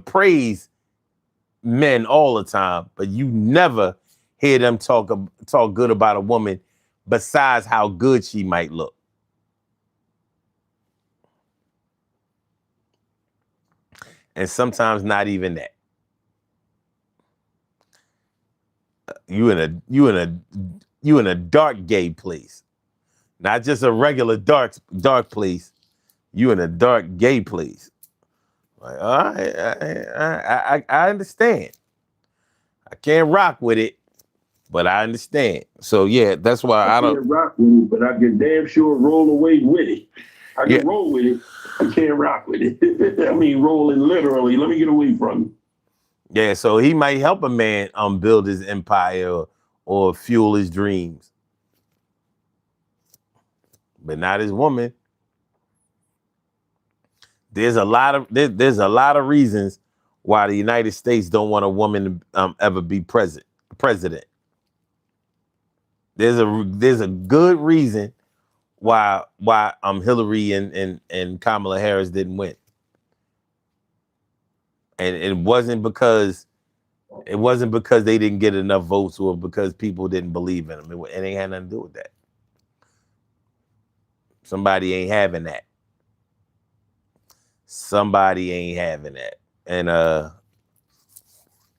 praise men all the time, but you never hear them talk good about a woman besides how good she might look. And sometimes not even that. You in a dark gay place, not just a regular dark place. You in a dark gay place. Like, all right, I understand. I can't rock with it, but I understand. So yeah, that's why I don't can't rock with it, but I can damn sure roll away with it. I can roll with it. I can't rock with it. I mean, rolling literally. Let me get away from it. Yeah, so he might help a man build his empire or fuel his dreams, but not his woman. There's a lot of reasons why the United States don't want a woman to ever be president. There's a good reason why Hillary and Kamala Harris didn't win. And it wasn't because they didn't get enough votes or because people didn't believe in them. It ain't had nothing to do with that. Somebody ain't having that. Somebody ain't having that. And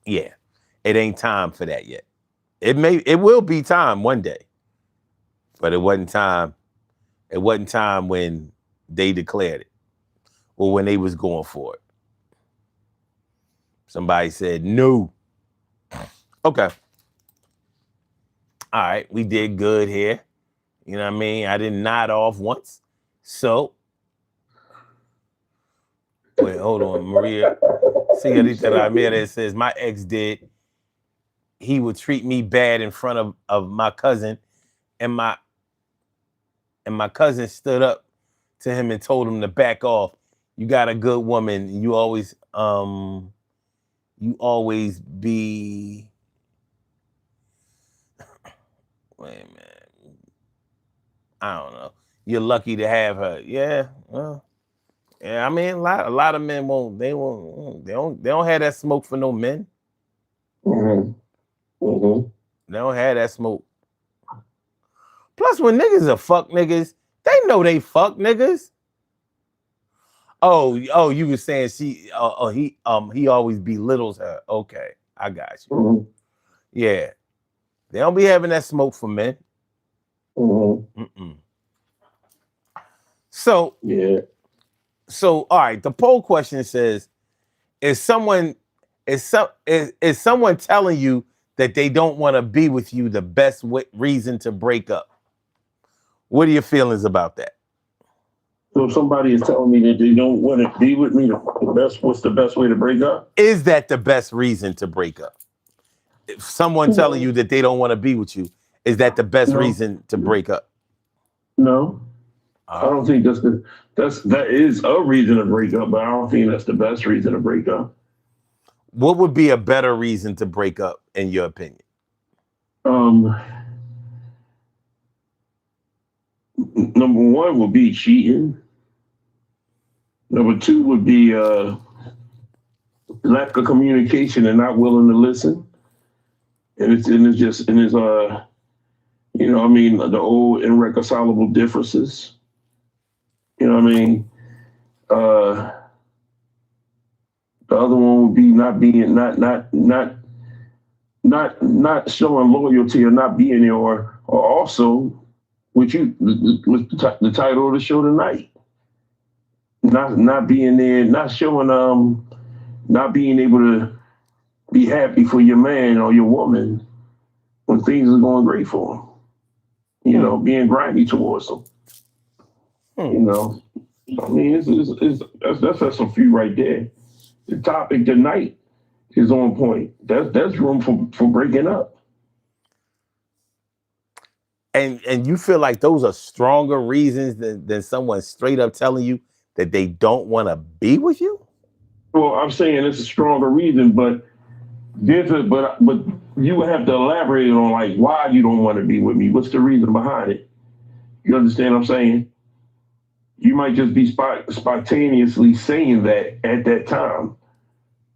yeah, it ain't time for that yet. It will be time one day. But it wasn't time. It wasn't time when they declared it or when they was going for it. Somebody said no. Okay. All right, we did good here. You know what I mean? I didn't nod off once. Wait, hold on, Maria. Señorita Ramirez says, my ex did. He would treat me bad in front of my cousin, and my cousin stood up to him and told him to back off. You got a good woman. You always be. Wait a minute. I don't know. You're lucky to have her. Yeah. Well, yeah. I mean, a lot of men they don't have that smoke for no men. Mm-hmm. Mm-hmm. They don't have that smoke. Plus, when niggas are fuck niggas, they know they fuck niggas. Oh, you were saying he always belittles her. Okay, I got you. Mm-hmm. Yeah, they don't be having that smoke for men. Mm-hmm. Mm-mm. So yeah. So all right, the poll question says: Is someone telling you that they don't want to be with you the best reason to break up? What are your feelings about that? So if somebody is telling me that they don't want to be with me, what's the best way to break up? Is that the best reason to break up? If someone telling you that they don't want to be with you, is that the best reason to break up? No. I don't think that is a reason to break up, but I don't think that's the best reason to break up. What would be a better reason to break up, in your opinion? Number one would be cheating. Number two would be lack of communication and not willing to listen. And it's the old irreconcilable differences. You know what I mean? The other one would be not showing loyalty or not being there, or also with the title of the show tonight. Not being there, not showing not being able to be happy for your man or your woman when things are going great for them. You know, being grimy towards them. You know, I mean, that's a few right there. The topic tonight is on point. That's room for breaking up. And you feel like those are stronger reasons than someone straight up telling you that they don't want to be with you? Well, I'm saying it's a stronger reason, but but you would have to elaborate on like why you don't want to be with me. What's the reason behind it? You understand what I'm saying? You might just be spontaneously saying that at that time.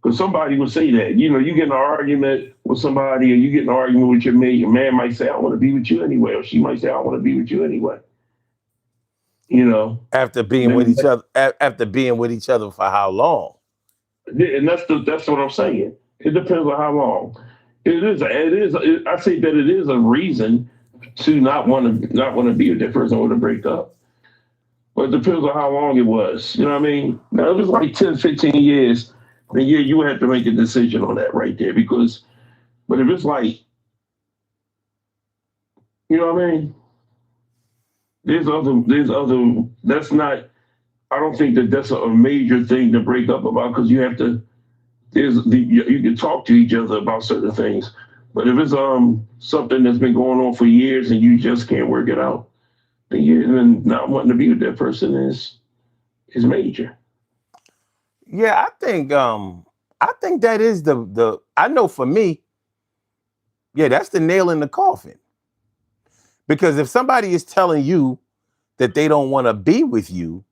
Because somebody will say that. You know, you get in an argument with somebody or you get in an argument with your mate, your man might say, I want to be with you anyway. Or she might say, I want to be with you anyway. You know. After being with Then each other, after being with each other for how long? and that's what I'm saying. It depends on how long. I say that it is a reason to not want to be with that person or to break up. But it depends on how long it was. You know what I mean? Now, if it's like 10, 15 years, then yeah, you have to make a decision on that right there. But if it's like, you know what I mean? There's other, that's not, I don't think that that's a major thing to break up about because you have to, you can talk to each other about certain things. But if it's something that's been going on for years and you just can't work it out, then not wanting to be with that person is major. Yeah, I think that is the I know for me, yeah, that's the nail in the coffin. Because if somebody is telling you that they don't want to be with you,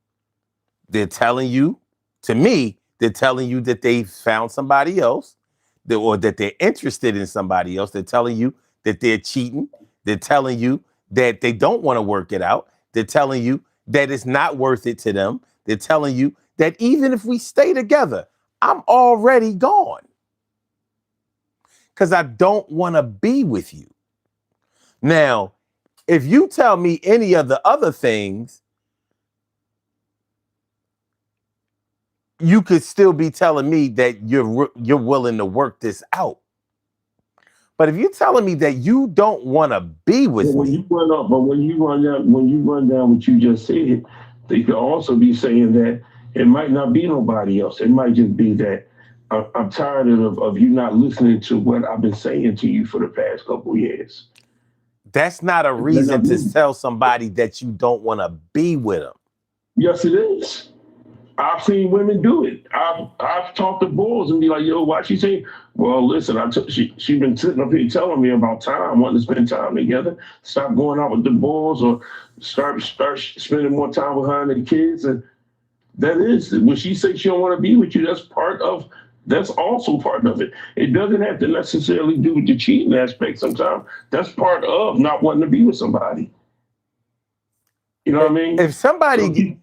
they're telling you, to me, they're telling you that they found somebody else, or that they're interested in somebody else. They're telling you that they're cheating. They're telling you that they don't want to work it out. They're telling you that it's not worth it to them. They're telling you that even if we stay together, I'm already gone because I don't want to be with you. Now, if you tell me any of the other things, you could still be telling me that you're willing to work this out. But if you're telling me that you don't want to be with me, When you run down what you just said, they could also be saying that it might not be nobody else. It might just be that I'm tired of you not listening to what I've been saying to you for the past couple of years. that's not a They're reason not to moving. tell somebody that you don't want to be with them. Yes, it is. I've seen women do it. I've talked to boys and be like, "Yo, why she say?" Well, listen, she been sitting up here telling me about time, wanting to spend time together. Stop going out with the boys or start spending more time with her and the kids. And that is when she says she don't want to be with you. That's also part of it. It doesn't have to necessarily do with the cheating aspect. Sometimes that's part of not wanting to be with somebody. You know what I mean? If So somebody,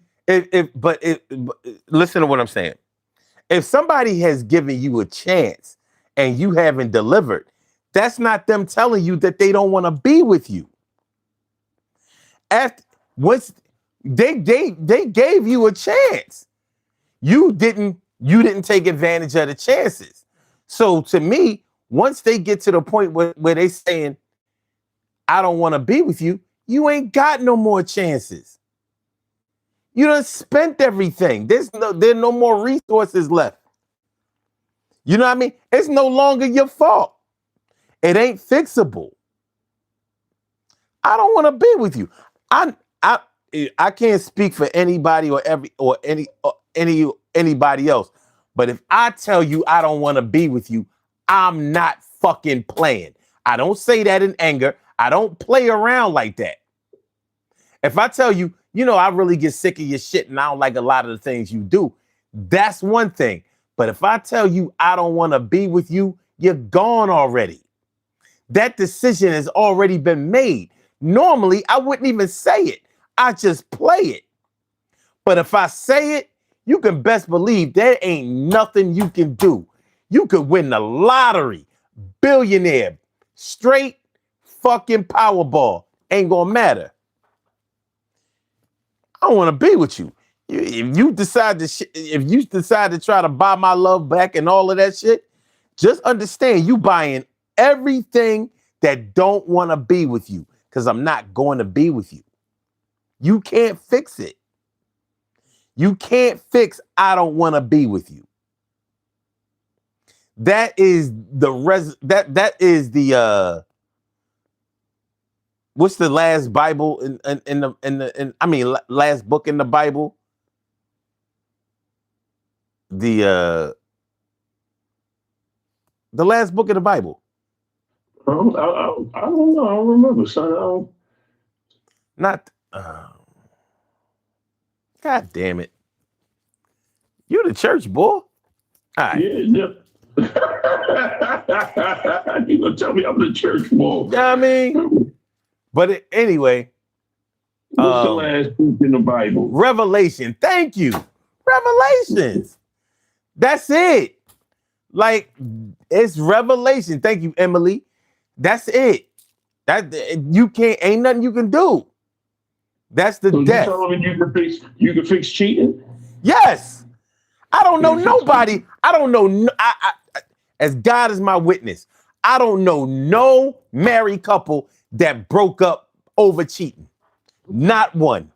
but listen to what I'm saying. If somebody has given you a chance and you haven't delivered, that's not them telling you that they don't want to be with you. After once they gave you a chance, you didn't take advantage of the chances. So to me, once they get to the point where they saying, I don't want to be with you, you ain't got no more chances. You done spent everything. There are no more resources left. You know what I mean? It's no longer your fault. It ain't fixable. I don't want to be with you. I I I can't speak for anybody or anybody else. But if I tell you I don't want to be with you, I'm not fucking playing. I don't say that in anger. I don't play around like that. If I tell you, I really get sick of your shit and I don't like a lot of the things you do, that's one thing. But if I tell you I don't want to be with you, you're gone already. That decision has already been made. Normally, I wouldn't even say it. I just play it. But if I say it, you can best believe there ain't nothing you can do. You could win the lottery, billionaire, straight fucking Powerball. Ain't gonna matter. I don't want to be with you. If you decide to try to buy my love back and all of that shit, just understand you buying everything that don't want to be with you because I'm not going to be with you. You can't fix it. You can't fix I don't want to be with you. That is that is the what's the last Bible in I mean last book in the Bible? the last book of the Bible. I don't know. I don't remember, son. I don't. Not. God damn it! You the church boy. All right. Yeah. You gonna tell me I'm the church boy? Yeah, I mean, but anyway. What's the last book in the Bible? Revelation. Thank you. Revelations. That's it. Like, it's Revelation. Thank you, Emily. That's it. That you can't. Ain't nothing you can do. That's the So death. you telling me you can fix cheating? Yes. I don't know nobody. I don't know. As God is my witness, I don't know no married couple that broke up over cheating. Not one.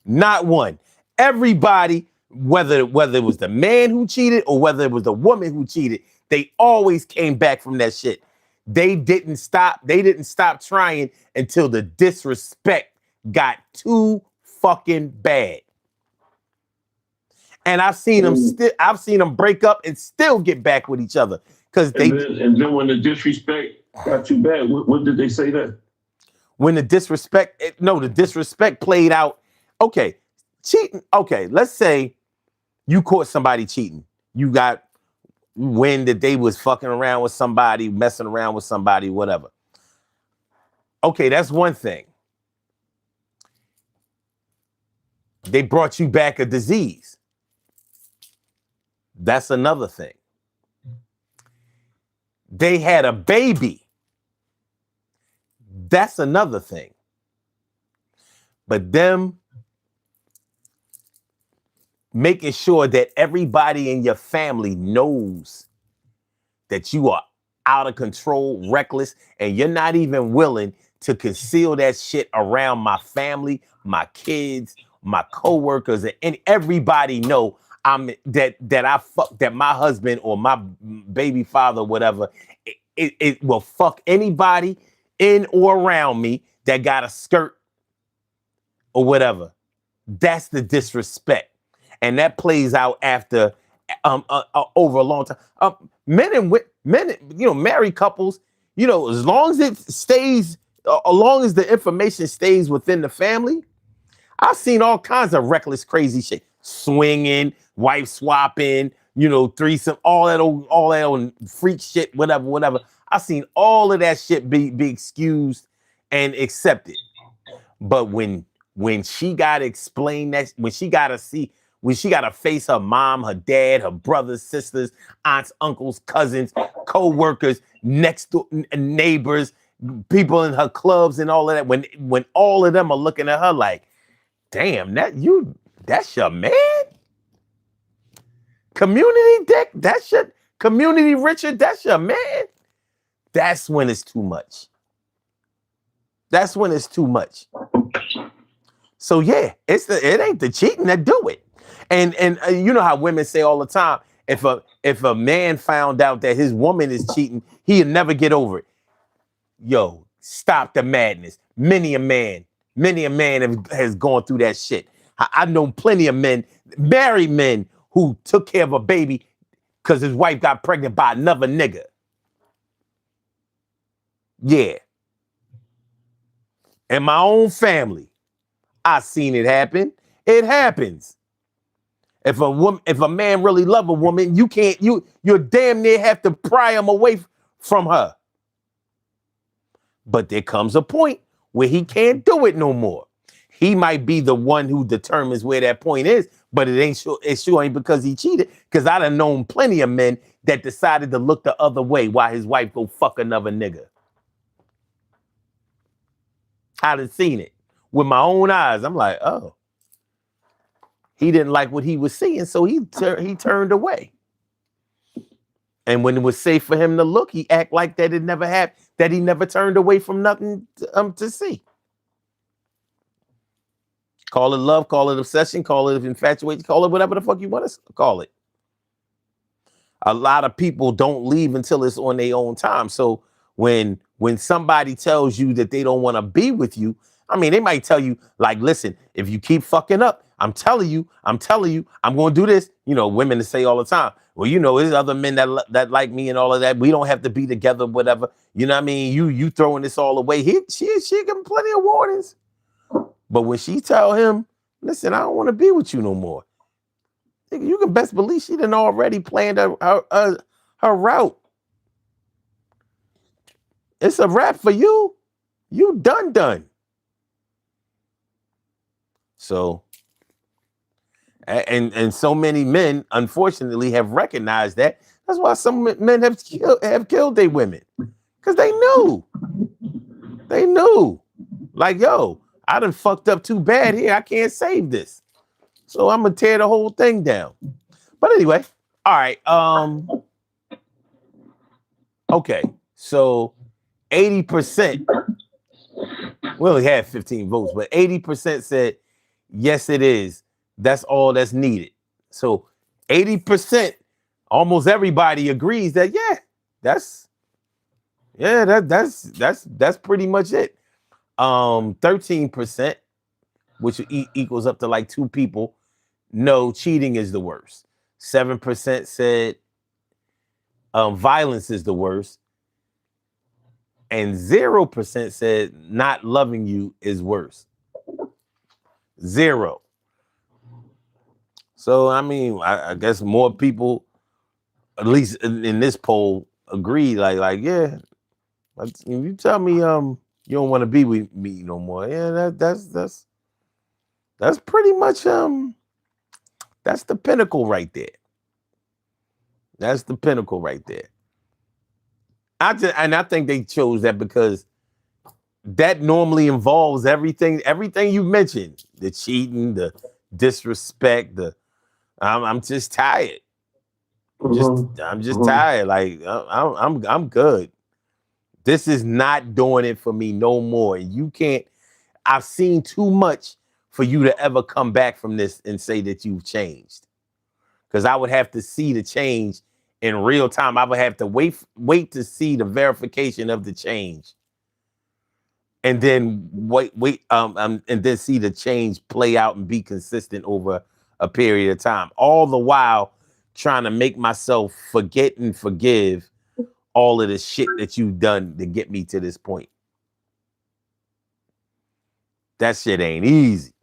Not one. Everybody, whether it was the man who cheated or whether it was the woman who cheated, they always came back from that shit. They didn't stop. They didn't stop trying until the disrespect got too fucking bad. And I've seen them break up and still get back with each other because and then when the disrespect got too bad, what did they say then? When the disrespect played out. Okay, cheating. Okay, let's say you caught somebody cheating. You got wind that they was fucking around with somebody, messing around with somebody, whatever. Okay, that's one thing. They brought you back a disease. That's another thing. They had a baby. That's another thing. But them making sure that everybody in your family knows that you are out of control, reckless, and you're not even willing to conceal that shit around my family, my kids, my coworkers, and everybody know that my husband or my baby father, whatever, it will fuck anybody in or around me that got a skirt or whatever. That's the disrespect. And that plays out after over a long time. Men, married couples, as long as it stays, as long as the information stays within the family, I've seen all kinds of reckless, crazy shit. Swinging, wife swapping, threesome, all that old freak shit, whatever. I've seen all of that shit be excused and accepted. But when she got to explain that, when she got to face her mom, her dad, her brothers, sisters, aunts, uncles, cousins, co-workers, next door neighbors, people in her clubs and all of that, when all of them are looking at her like, damn, that's your man? Community Dick, that's your Community Richard, that's your man? That's when it's too much. That's when it's too much. So yeah, it ain't the cheating that do it. And you know how women say all the time, if a man found out that his woman is cheating, he'll never get over it. Yo, stop the madness. Many a man has gone through that shit. I know plenty of men, married men, who took care of a baby because his wife got pregnant by another nigga. Yeah. In my own family, I seen it happen. It happens. If a man really love a woman, you're damn near have to pry him away from her. But there comes a point where he can't do it no more. He might be the one who determines where that point is, but it sure ain't because he cheated. Because I done known plenty of men that decided to look the other way while his wife go fuck another nigga. I done seen it with my own eyes. I'm like, oh, he didn't like what he was seeing, so he turned away. And when it was safe for him to look, he act like that it never happened, that he never turned away from nothing to see. Call it love, call it obsession, call it infatuation, call it whatever the fuck you want to call it. A lot of people don't leave until it's on their own time. So when somebody tells you that they don't want to be with you, I mean, they might tell you, like, listen, if you keep fucking up, I'm telling you, I'm going to do this. You know, women to say all the time, well, you know, there's other men that like me and all of that. We don't have to be together, whatever. You know what I mean? You throwing this all away. She give him plenty of warnings. But when she tell him, listen, I don't want to be with you no more, you can best believe she done already planned her route. It's a wrap for you. You done. So, and so many men, unfortunately, have recognized that. That's why some men have killed their women, because they knew. They knew. Like, yo, I done fucked up too bad here. I can't save this. So I'm gonna tear the whole thing down. But anyway, all right. Okay, so 80%. We only had 15 votes, but 80% said yes, it is. That's all that's needed. So 80%, almost everybody agrees that that's pretty much it. 13%, which equals up to like 2 people, no, cheating is the worst. 7% said violence is the worst. And 0% said not loving you is worse. 0. So, I mean, I guess more people, at least in this poll, agree. Like, yeah, if you tell me you don't want to be with me no more, yeah, that's pretty much that's the pinnacle right there. That's the pinnacle right there. I think they chose that because that normally involves everything you mentioned: the cheating, the disrespect, I'm just tired. I'm just tired. Like I'm good. This is not doing it for me no more. You can't. I've seen too much for you to ever come back from this and say that you've changed. Because I would have to see the change in real time. I would have to wait to see the verification of the change, and then and then see the change play out and be consistent over a period of time. All the while trying to make myself forget and forgive all of the shit that you've done to get me to this point. That shit ain't easy.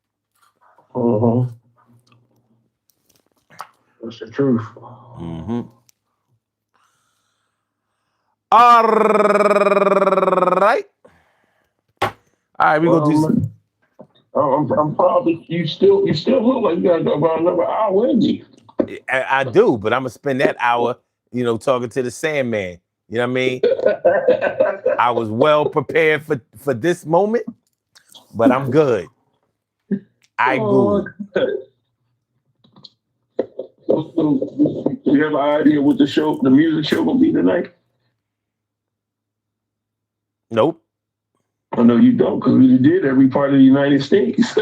That's the truth. All right. All right, we gonna do some. I'm proud that you still look like you got about another hour in you. I do, but I'm gonna spend that hour, talking to the Sandman. You know what I mean? I was well prepared for this moment, but I'm good. Good. Do you have an idea what the music show gonna be tonight? Nope. I know you don't, because we did every part of the United States.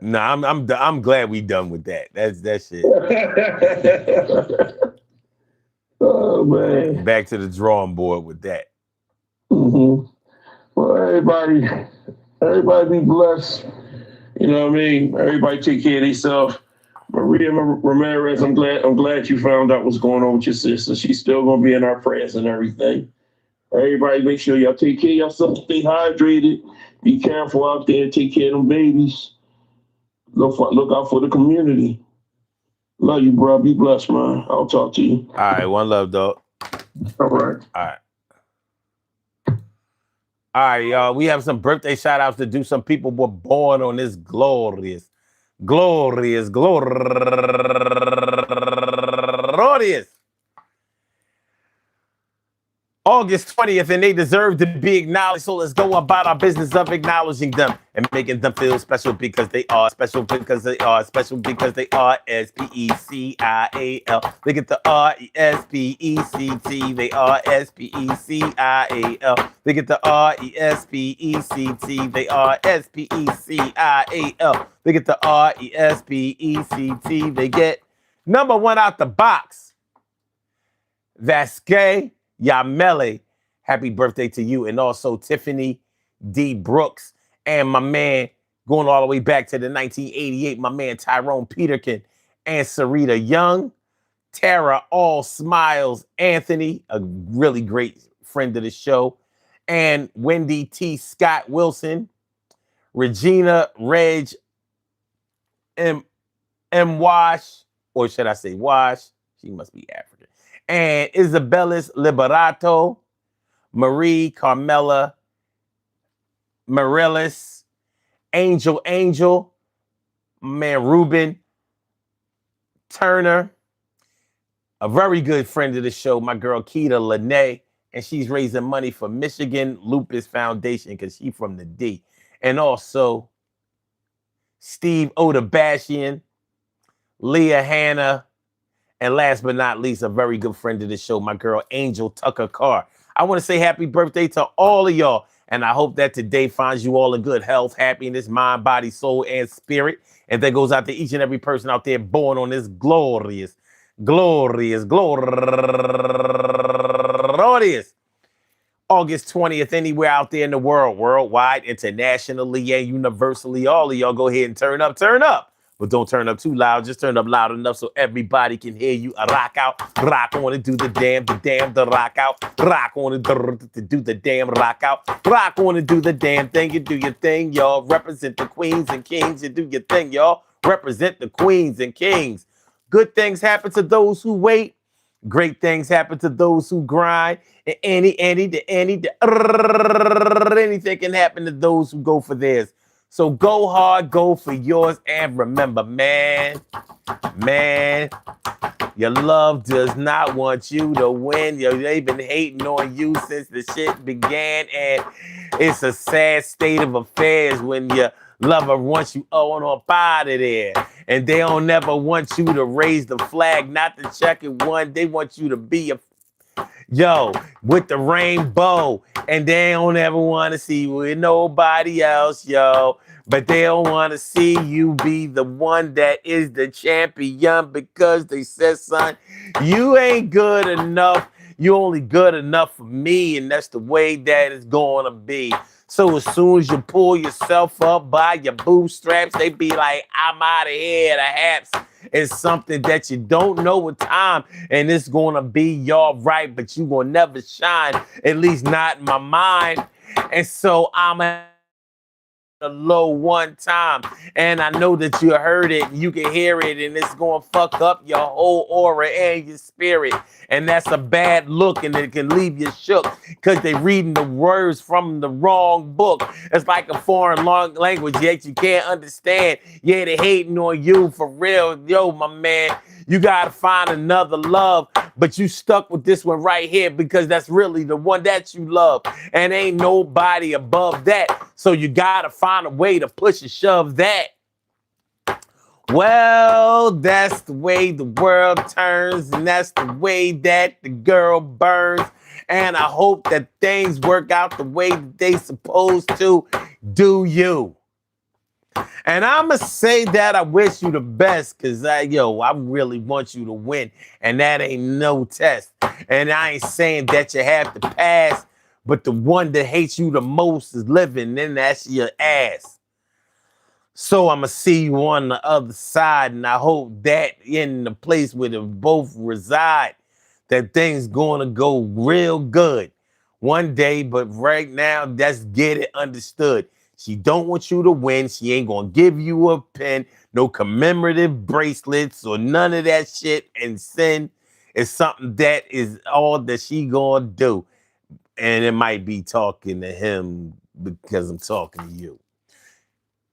No, I'm glad we done with that. That's that shit. Oh man. Back to the drawing board with that. Well, everybody be blessed. You know what I mean? Everybody take care of themselves. Maria Ramirez, I'm glad you found out what's going on with your sister. She's still gonna be in our prayers and everything. Everybody make sure y'all take care of yourself, stay hydrated, be careful out there, take care of them babies. Look out for the community. Love you, bro. Be blessed, man. I'll talk to you. All right, one love, dog. All right. All right, y'all. We have some birthday shout outs to do. Some people were born on this glorious August 20th, and they deserve to be acknowledged. So let's go about our business of acknowledging them and making them feel special because they are special because they are special because they are SPECIAL. They get the RESPECT. They are SPECIAL. They get the RESPECT. They are SPECIAL. They get the RESPECT. They get number 1 out the box. Vasquez Yamele, happy birthday to you. And also Tiffany D. Brooks and my man Going all the way back to the 1988, my man Tyrone Peterkin and Sarita Young. Tara All Smiles Anthony, a really great friend of the show. And Wendy T. Scott Wilson. Regina Reg M. Wash, or should I say Wash? She must be African. And Isabelis Liberato, Marie Carmela Morellis, Angel, man Ruben Turner, a very good friend of the show, my girl Keita Lene, and she's raising money for Michigan Lupus Foundation because she's from the D. And also Steve Odabashian, Leah Hanna, and last but not least, a very good friend of the show, my girl Angel Tucker Carr. I want to say happy birthday to all of y'all, and I hope that today finds you all in good health, happiness, mind, body, soul, and spirit. And that goes out to each and every person out there born on this glorious August 20th, anywhere out there in the world, worldwide, internationally, and universally. All of y'all go ahead and turn up. But don't turn up too loud. Just turn up loud enough so everybody can hear you. Rock out, rock on and do the rock out. Rock on and do the damn rock out. Rock on and do the damn thing. You do your thing, y'all. Represent the queens and kings. You do your thing, y'all. Represent the queens and kings. Good things happen to those who wait. Great things happen to those who grind. And anything can happen to those who go for theirs. So go hard, go for yours, and remember, man, your love does not want you to win. They've been hating on you since the shit began, and it's a sad state of affairs when your lover wants you on up out of there. And they don't never want you to raise the flag, not the checkered one. They want you to be with the rainbow. And they don't ever want to see you with nobody else, yo. But they don't want to see you be the one that is the champion because they said, son, you ain't good enough. You only good enough for me. And that's the way that it's going to be. So as soon as you pull yourself up by your bootstraps, they be like, I'm out of here. Perhaps it's something that you don't know with time, and it's going to be y'all right, but you will never shine, at least not in my mind. And so I'm a low one time, and I know that you heard it, you can hear it, and it's gonna fuck up your whole aura and your spirit, and that's a bad look, and it can leave you shook because they reading the words from the wrong book. It's like a foreign language yet you can't understand. Yeah, they hating on you for real. Yo, my man, you gotta find another love, but you stuck with this one right here because that's really the one that you love, and ain't nobody above that. So you gotta find a way to push and shove that. Well, that's the way the world turns, and that's the way that the girl burns. And I hope that things work out the way that they supposed to. Do you? And I'ma say that I wish you the best, cause I really want you to win, and that ain't no test. And I ain't saying that you have to pass, but the one that hates you the most is living, and that's your ass. So I'ma see you on the other side, and I hope that in the place where they both reside, that things gonna go real good one day. But right now, let's get it understood. She don't want you to win. She ain't gonna give you a pin, no commemorative bracelets or none of that shit. And sin is something that is all that she gonna do. And it might be talking to him because I'm talking to you.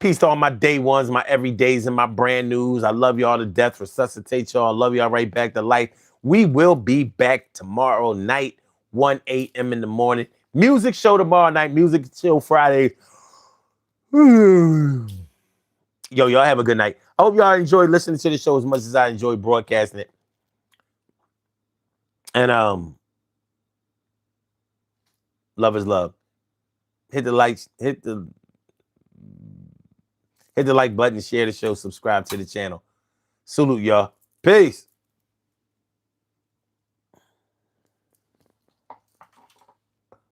Peace to all my day ones, my everydays, and my brand news. I love y'all to death. Resuscitate y'all. I love y'all right back to life. We will be back tomorrow night, 1 a.m. in the morning. Music show tomorrow night. Music show Fridays. Yo, y'all have a good night. I hope y'all enjoyed listening to the show as much as I enjoyed broadcasting it. And love is love. Hit the likes, hit the like button, share the show, subscribe to the channel. Salute, y'all. Peace.